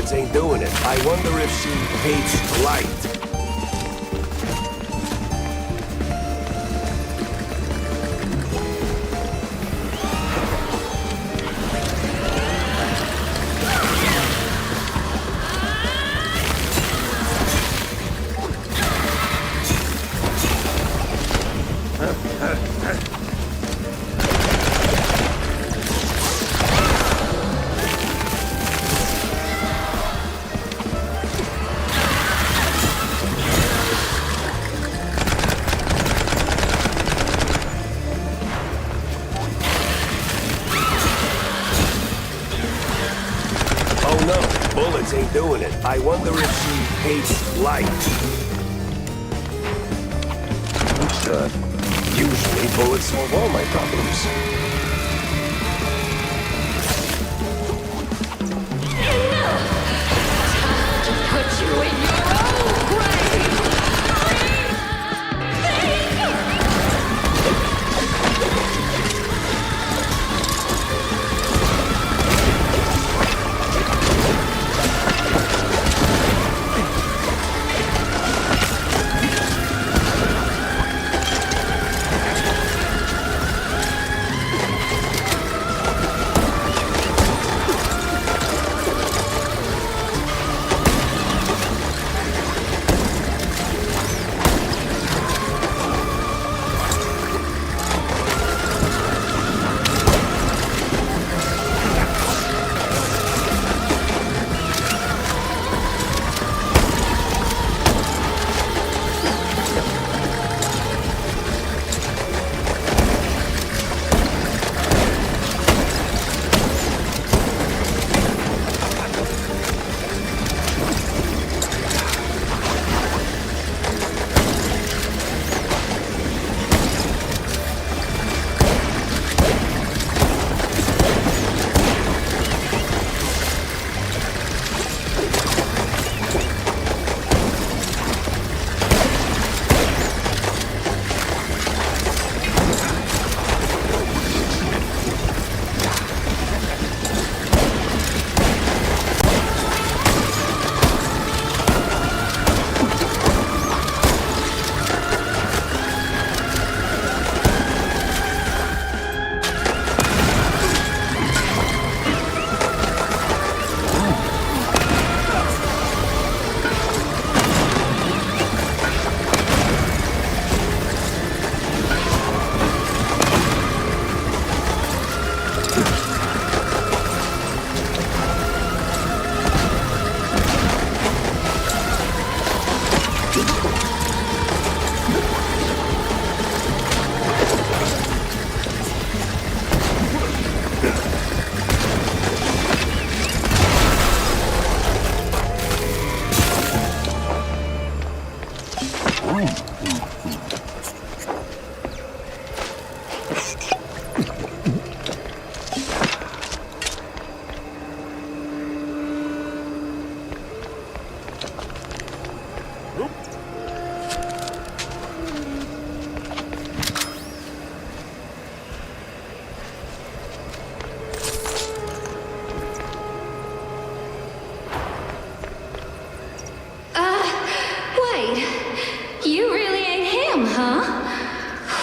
bullets ain't doing it. I wonder if she hates light. Bullets ain't doing it. I wonder if she hates light. Usually bullets solve all my problems. Put you in your own grave!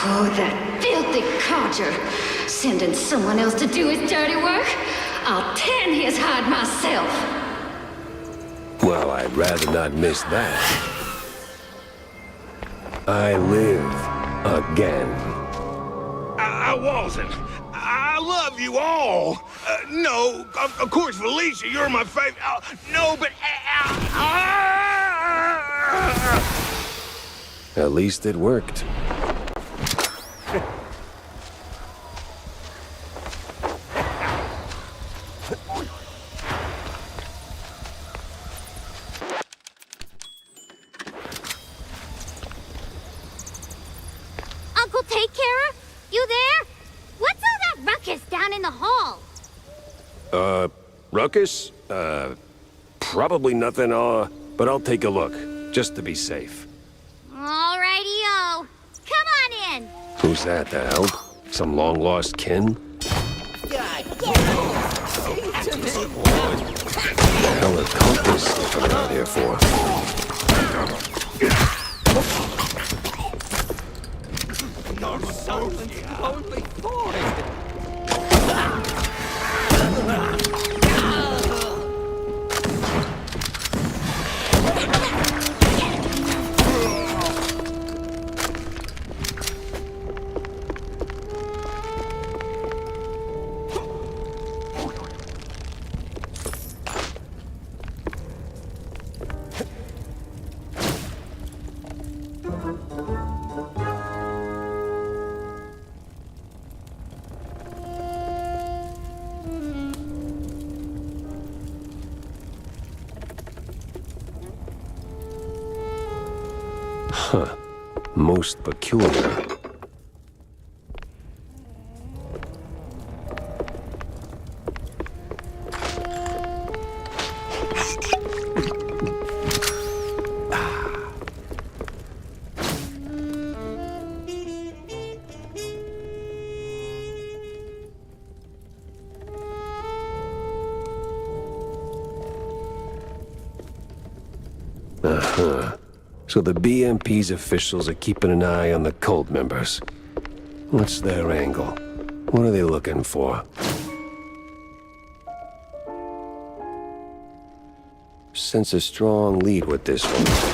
Oh, that filthy codger. Sending someone else to do his dirty work? I'll tan his hide myself. Well, I'd rather not miss that. I live again. I wasn't. I love you all. No, of course, Felicia, you're my favorite. No, but... At least it worked. Uncle Take Carer? You there? What's all that ruckus down in the hall? Ruckus? Probably nothing, but I'll take a look, just to be safe. Alrighty-o. Come on in. Who's that, the help? Some long-lost kin? God, get off! the hell are cultists sniffing around here for? Huh. Most peculiar. Uh-huh. So the BMP's officials are keeping an eye on the cult members. What's their angle? What are they looking for? Sense a strong lead with this one.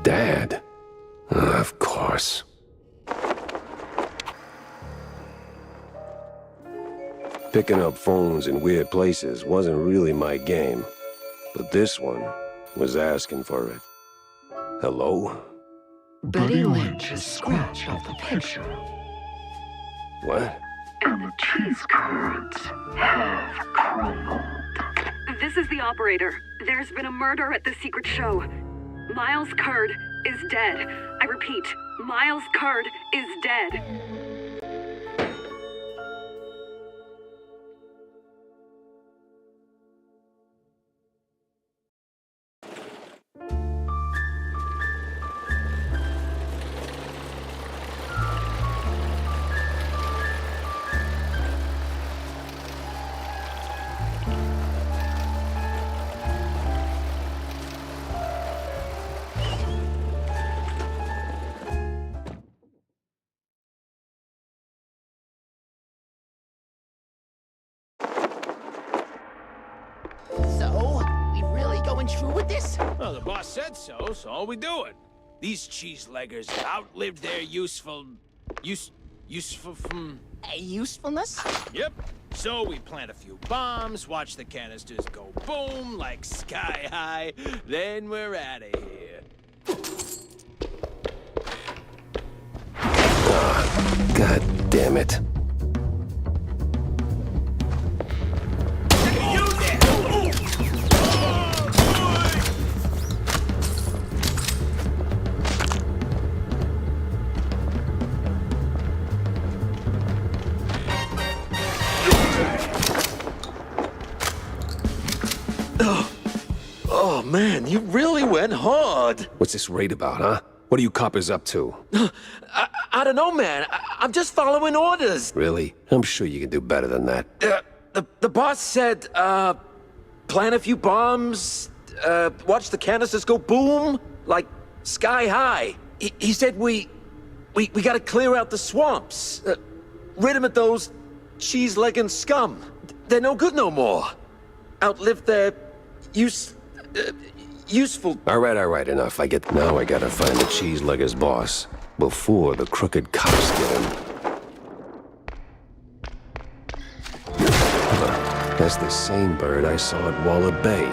Dad? Of course. Picking up phones in weird places wasn't really my game, but this one was asking for it. Hello? Buddy Lynch has scratched off the picture. What? And the cheese curds have crumbled. This is the operator. There's been a murder at the secret show. Miles Curd is dead. I repeat, Miles Curd is dead. True with this? Well, the boss said so, so we do it. These cheese-leggers have outlived their usefulness? Yep. So we plant a few bombs, watch the canisters go boom like sky high, then we're out of here. God damn it. Oh, man, you really went hard. What's this raid about, huh? What are you coppers up to? I don't know, man. I'm just following orders. Really? I'm sure you can do better than that. The boss said, plant a few bombs, watch the canisters go boom, like sky high. He said we gotta clear out the swamps. Rid him of those cheese-legging scum. They're no good no more. Outlive their useful... All right, enough. Now I gotta find the cheese-legger's boss before the crooked cops get him. That's the same bird I saw at Waller Bay.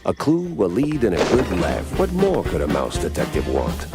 A clue, a lead, and a good laugh. What more could a mouse detective want?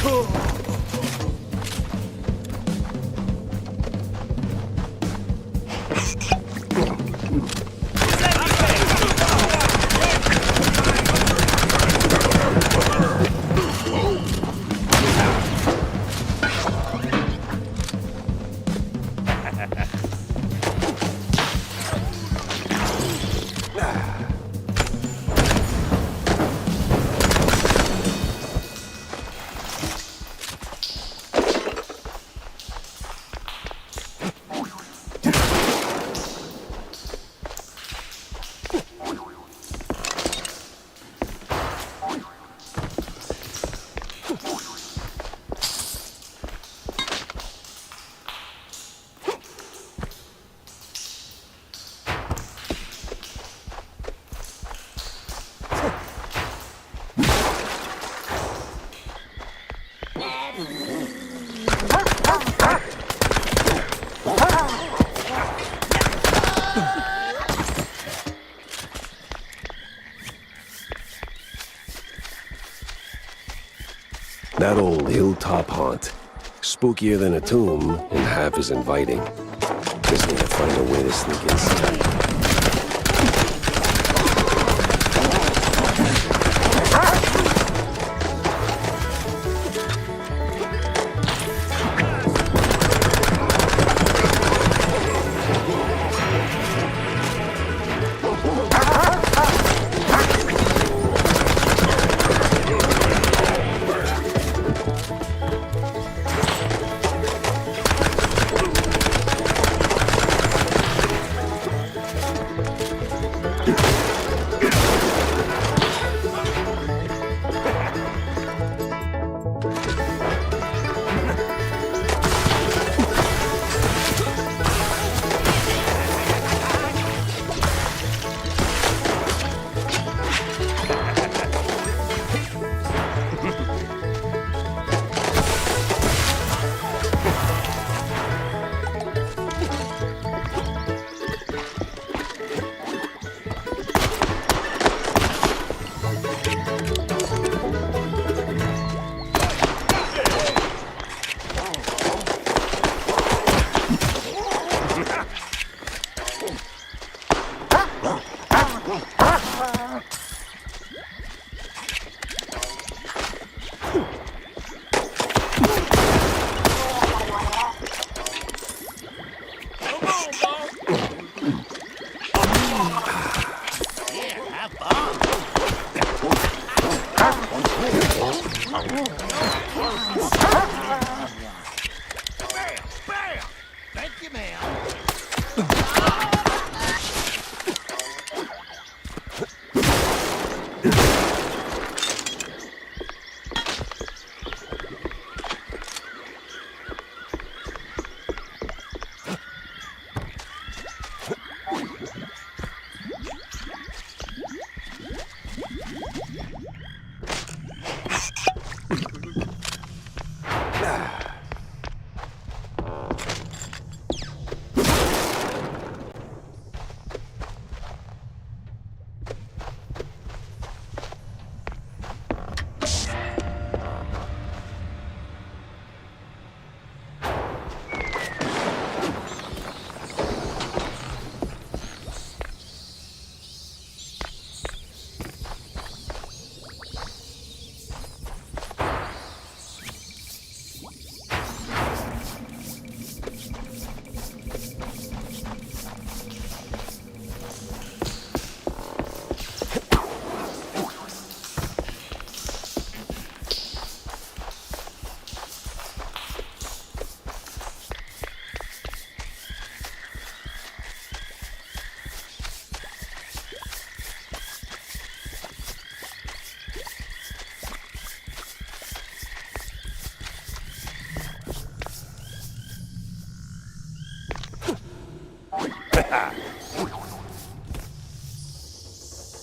Oh! That old hilltop haunt. Spookier than a tomb, and half as inviting. Just need to find a way to sneak inside.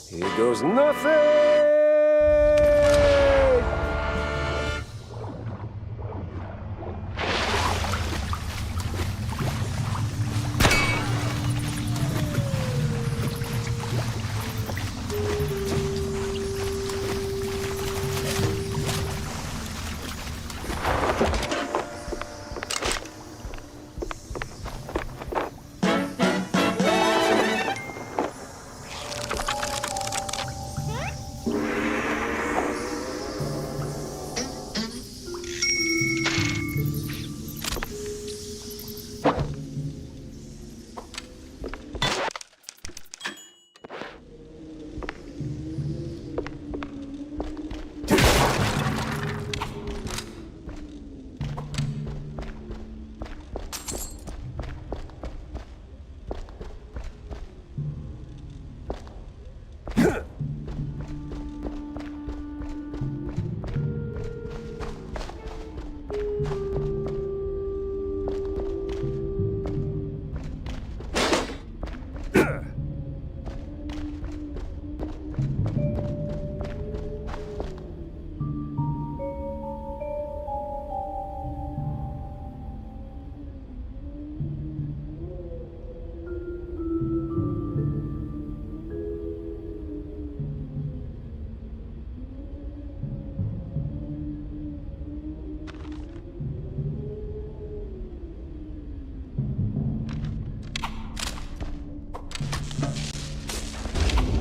Here goes nothing!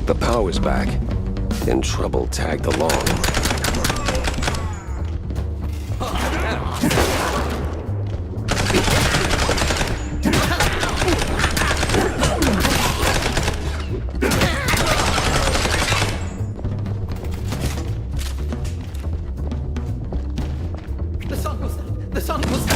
The power's back, and trouble tagged along. The sun was...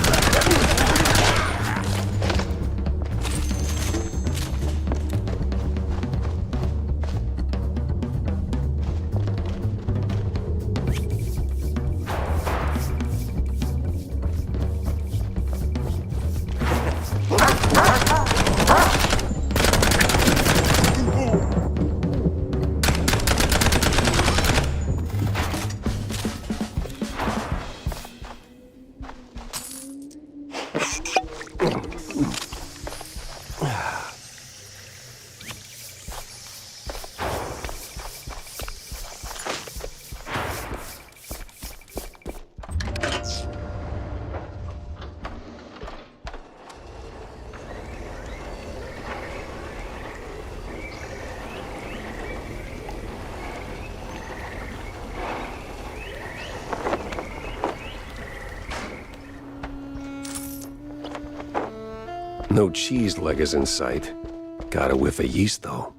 No cheese leggers in sight. Got a whiff of yeast, though.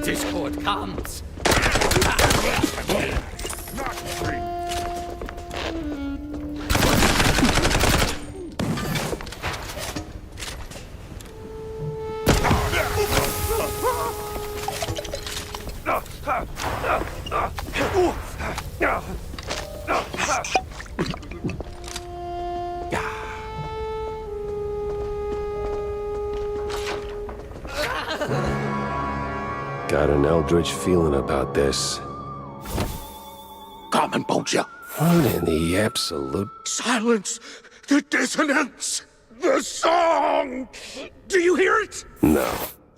Discord comes. Got an eldritch feeling about this. Come and bolt you. What in the absolute... Silence! The dissonance! The song! Do you hear it? No.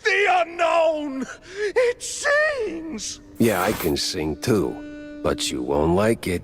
The unknown! It sings! Yeah, I can sing too, but you won't like it.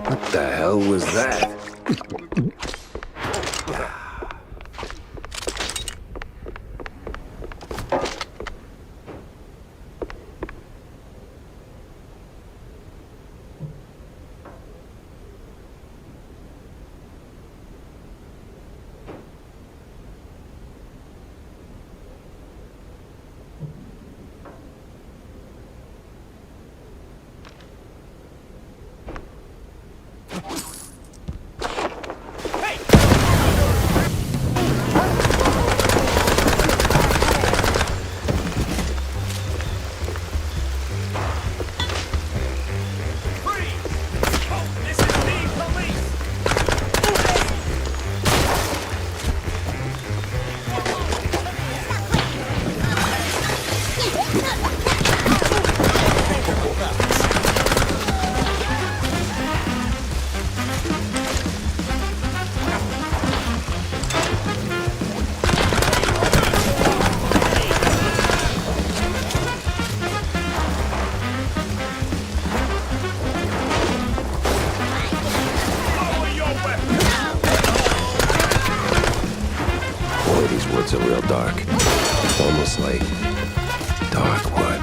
What the hell was that? Boy, these woods are real dark. Almost like dark wood.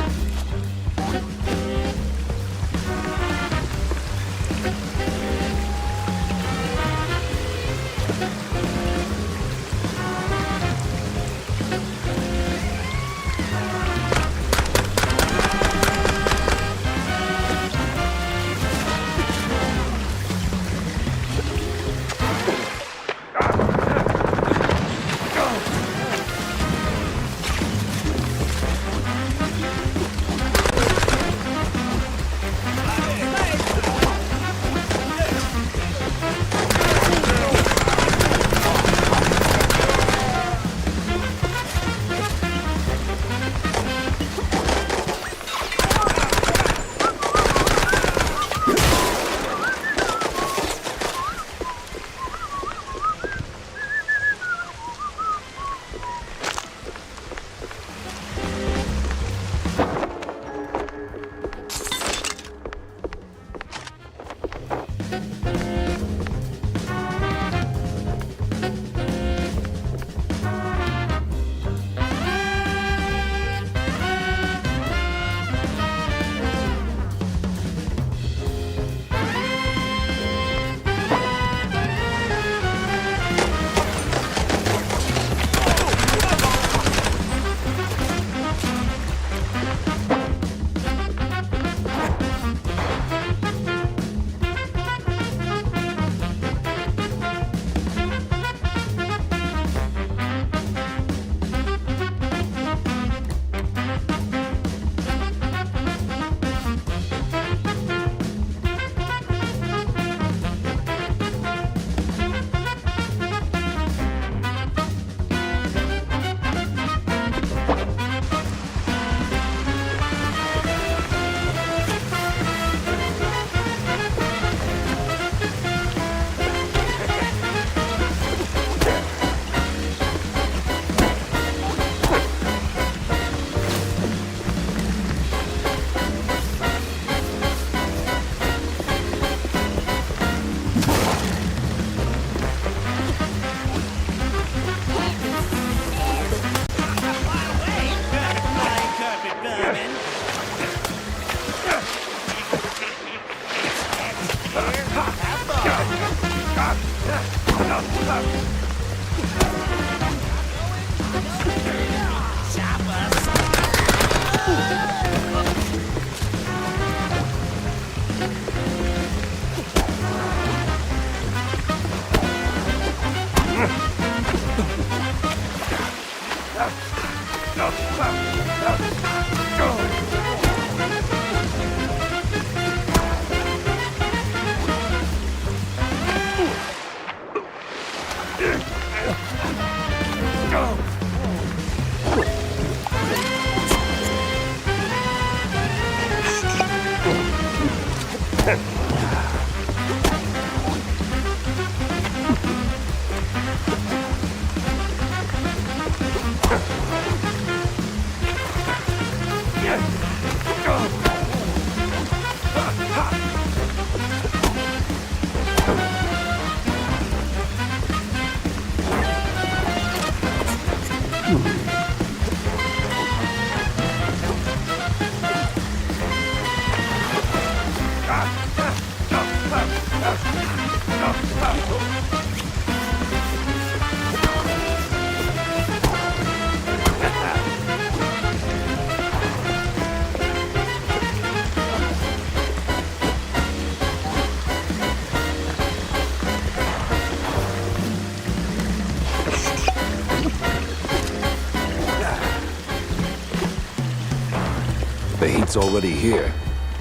The heat's already here.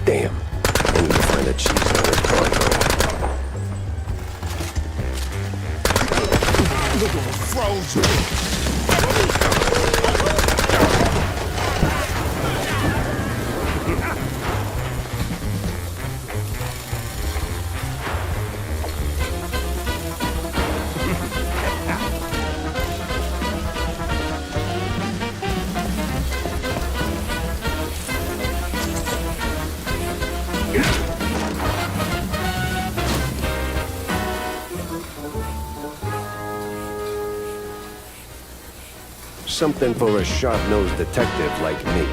Damn. I need to find a cheeseburger cargo. Something for a sharp-nosed detective like me.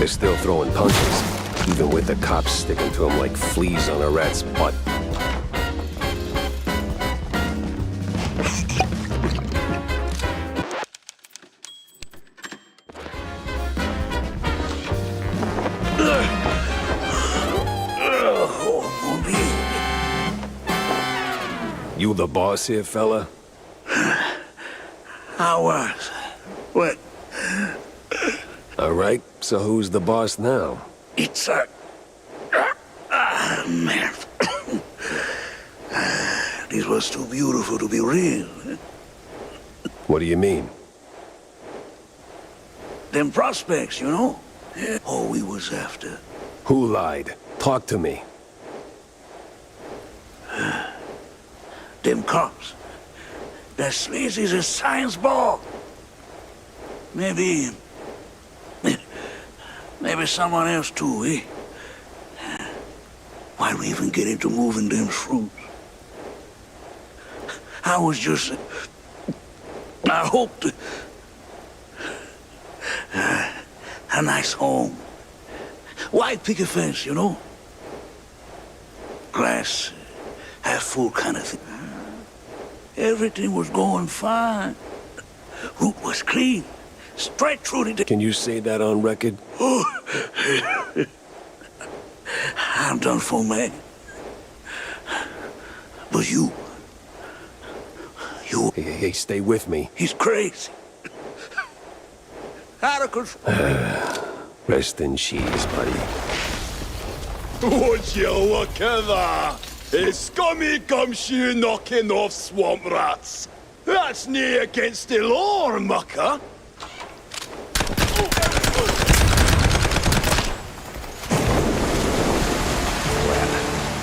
They're still throwing punches, even with the cops sticking to them like fleas on a rat's butt. You the boss here, fella? I was. What? All right, so who's the boss now? It's a... man. This was too beautiful to be real. What do you mean? Them prospects, you know? All we was after. Who lied? Talk to me. Them cops. That Slazy's a science ball. Maybe someone else too, eh? Why we even get into moving them fruits? I was just... I hoped... a nice home. White picket fence, you know? Glass half full kind of thing. Everything was going fine. Route was clean. Straight through the... Can you say that on record? Oh. I'm done for, man. But you... Hey, stay with me. He's crazy. Out of control. Rest in cheese, buddy. Would you look at that? A scummy gumshoe knocking off swamp rats. That's nae against the law, mucker.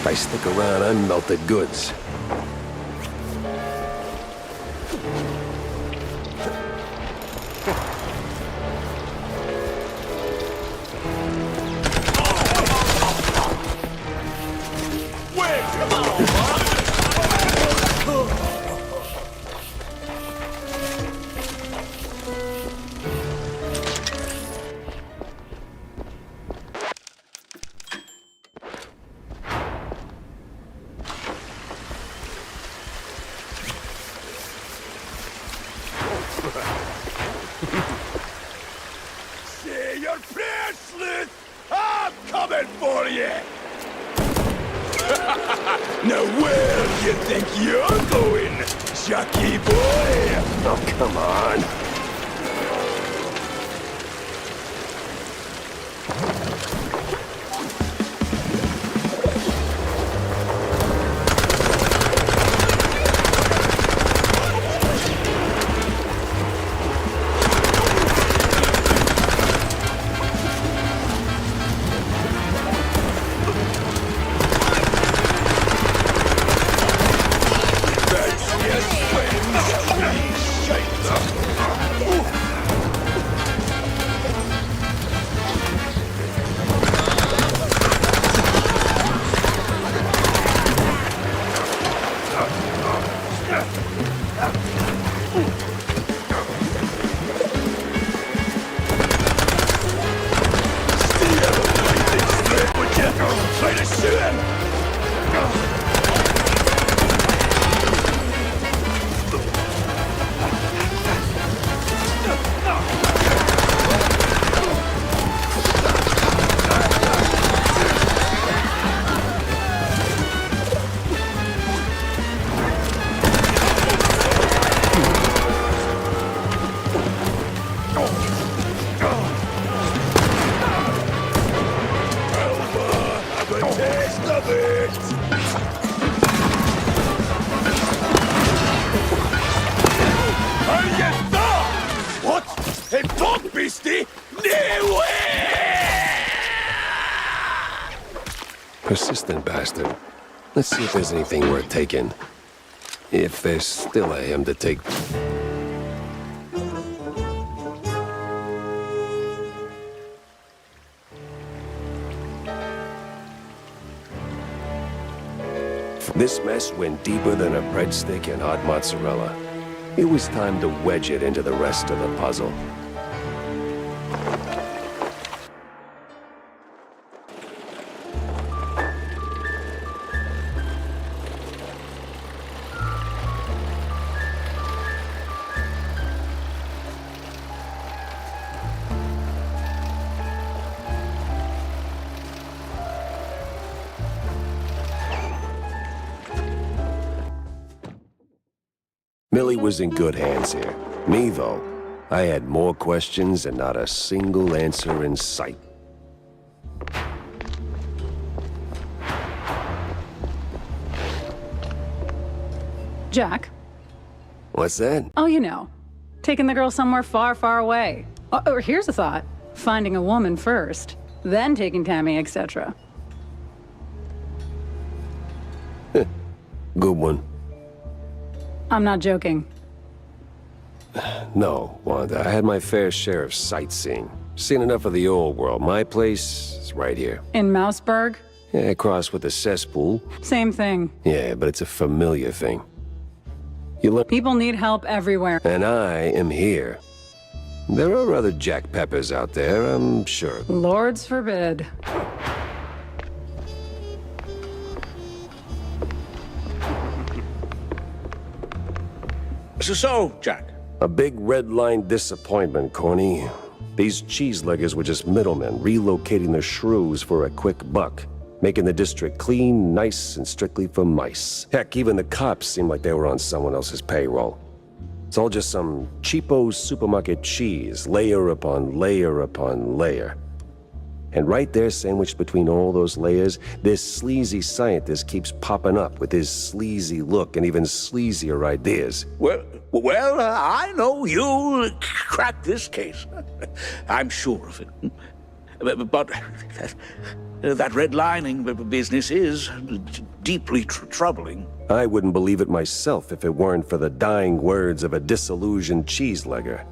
If I stick around, I'm melted goods. Say your prayers, Sleuth! I'm coming for you! Now where do you think you're going, Jackie boy? Oh, come on. Persistent bastard. Let's see if there's anything worth taking. If there's still a him to take. This mess went deeper than a breadstick and hot mozzarella. It was time to wedge it into the rest of the puzzle. Millie was in good hands here. Me, though, I had more questions and not a single answer in sight. Jack? What's that? Oh, you know. Taking the girl somewhere far, far away. Or here's a thought. Finding a woman first, then taking Tammy, etc. Good one. I'm not joking. No, Wanda, I had my fair share of sightseeing. Seen enough of the old world. My place is right here. In Mouseburg? Yeah, across with the cesspool. Same thing. Yeah, but it's a familiar thing. You learn. People need help everywhere. And I am here. There are other Jack Peppers out there, I'm sure. Lords forbid. So, Jack. A big red line disappointment, Corny. These cheeseleggers were just middlemen, relocating the shrews for a quick buck, making the district clean, nice, and strictly for mice. Heck, even the cops seemed like they were on someone else's payroll. It's all just some cheapo supermarket cheese, layer upon layer upon layer. And right there, sandwiched between all those layers, this sleazy scientist keeps popping up with his sleazy look and even sleazier ideas. Well, I know you'll crack this case. I'm sure of it. But that redlining business is deeply troubling. I wouldn't believe it myself if it weren't for the dying words of a disillusioned cheeselegger.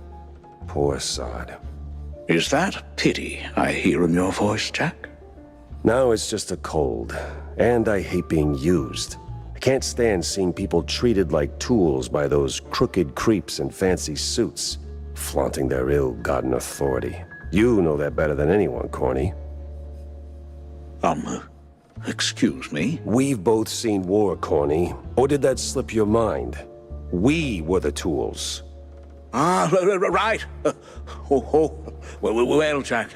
Poor sod. Is that pity I hear in your voice, Jack? Now it's just a cold, and I hate being used. I can't stand seeing people treated like tools by those crooked creeps in fancy suits, flaunting their ill-gotten authority. You know that better than anyone, Corny. Excuse me? We've both seen war, Corny. Or did that slip your mind? We were the tools. Right. Well, Jack,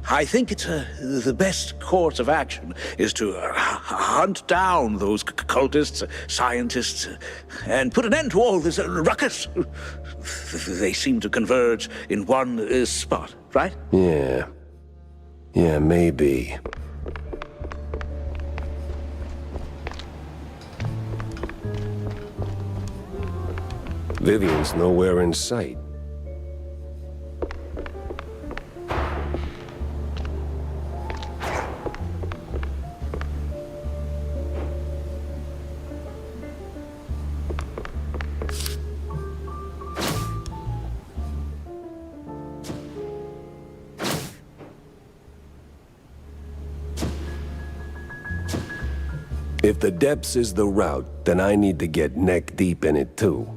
I think it's the best course of action is to hunt down those cultists, scientists, and put an end to all this ruckus. They seem to converge in one spot, right? Yeah, maybe. Vivian's nowhere in sight. If the depths is the route, then I need to get neck deep in it too.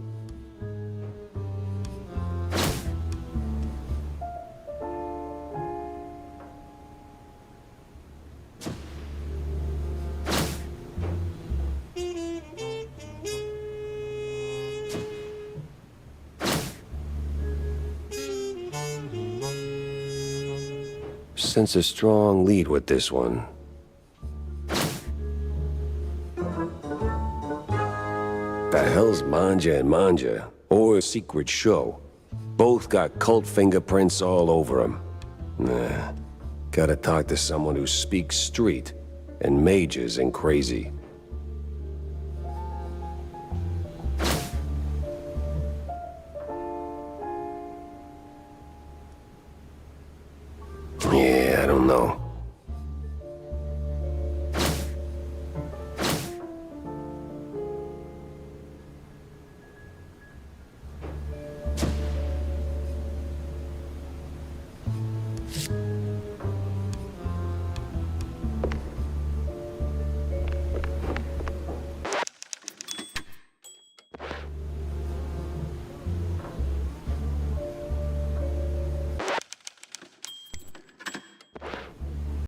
Sense a strong lead with this one. The hell's Manja and Manja, or a secret show? Both got cult fingerprints all over them. Nah, gotta talk to someone who speaks street and majors in crazy. Yeah, I don't know.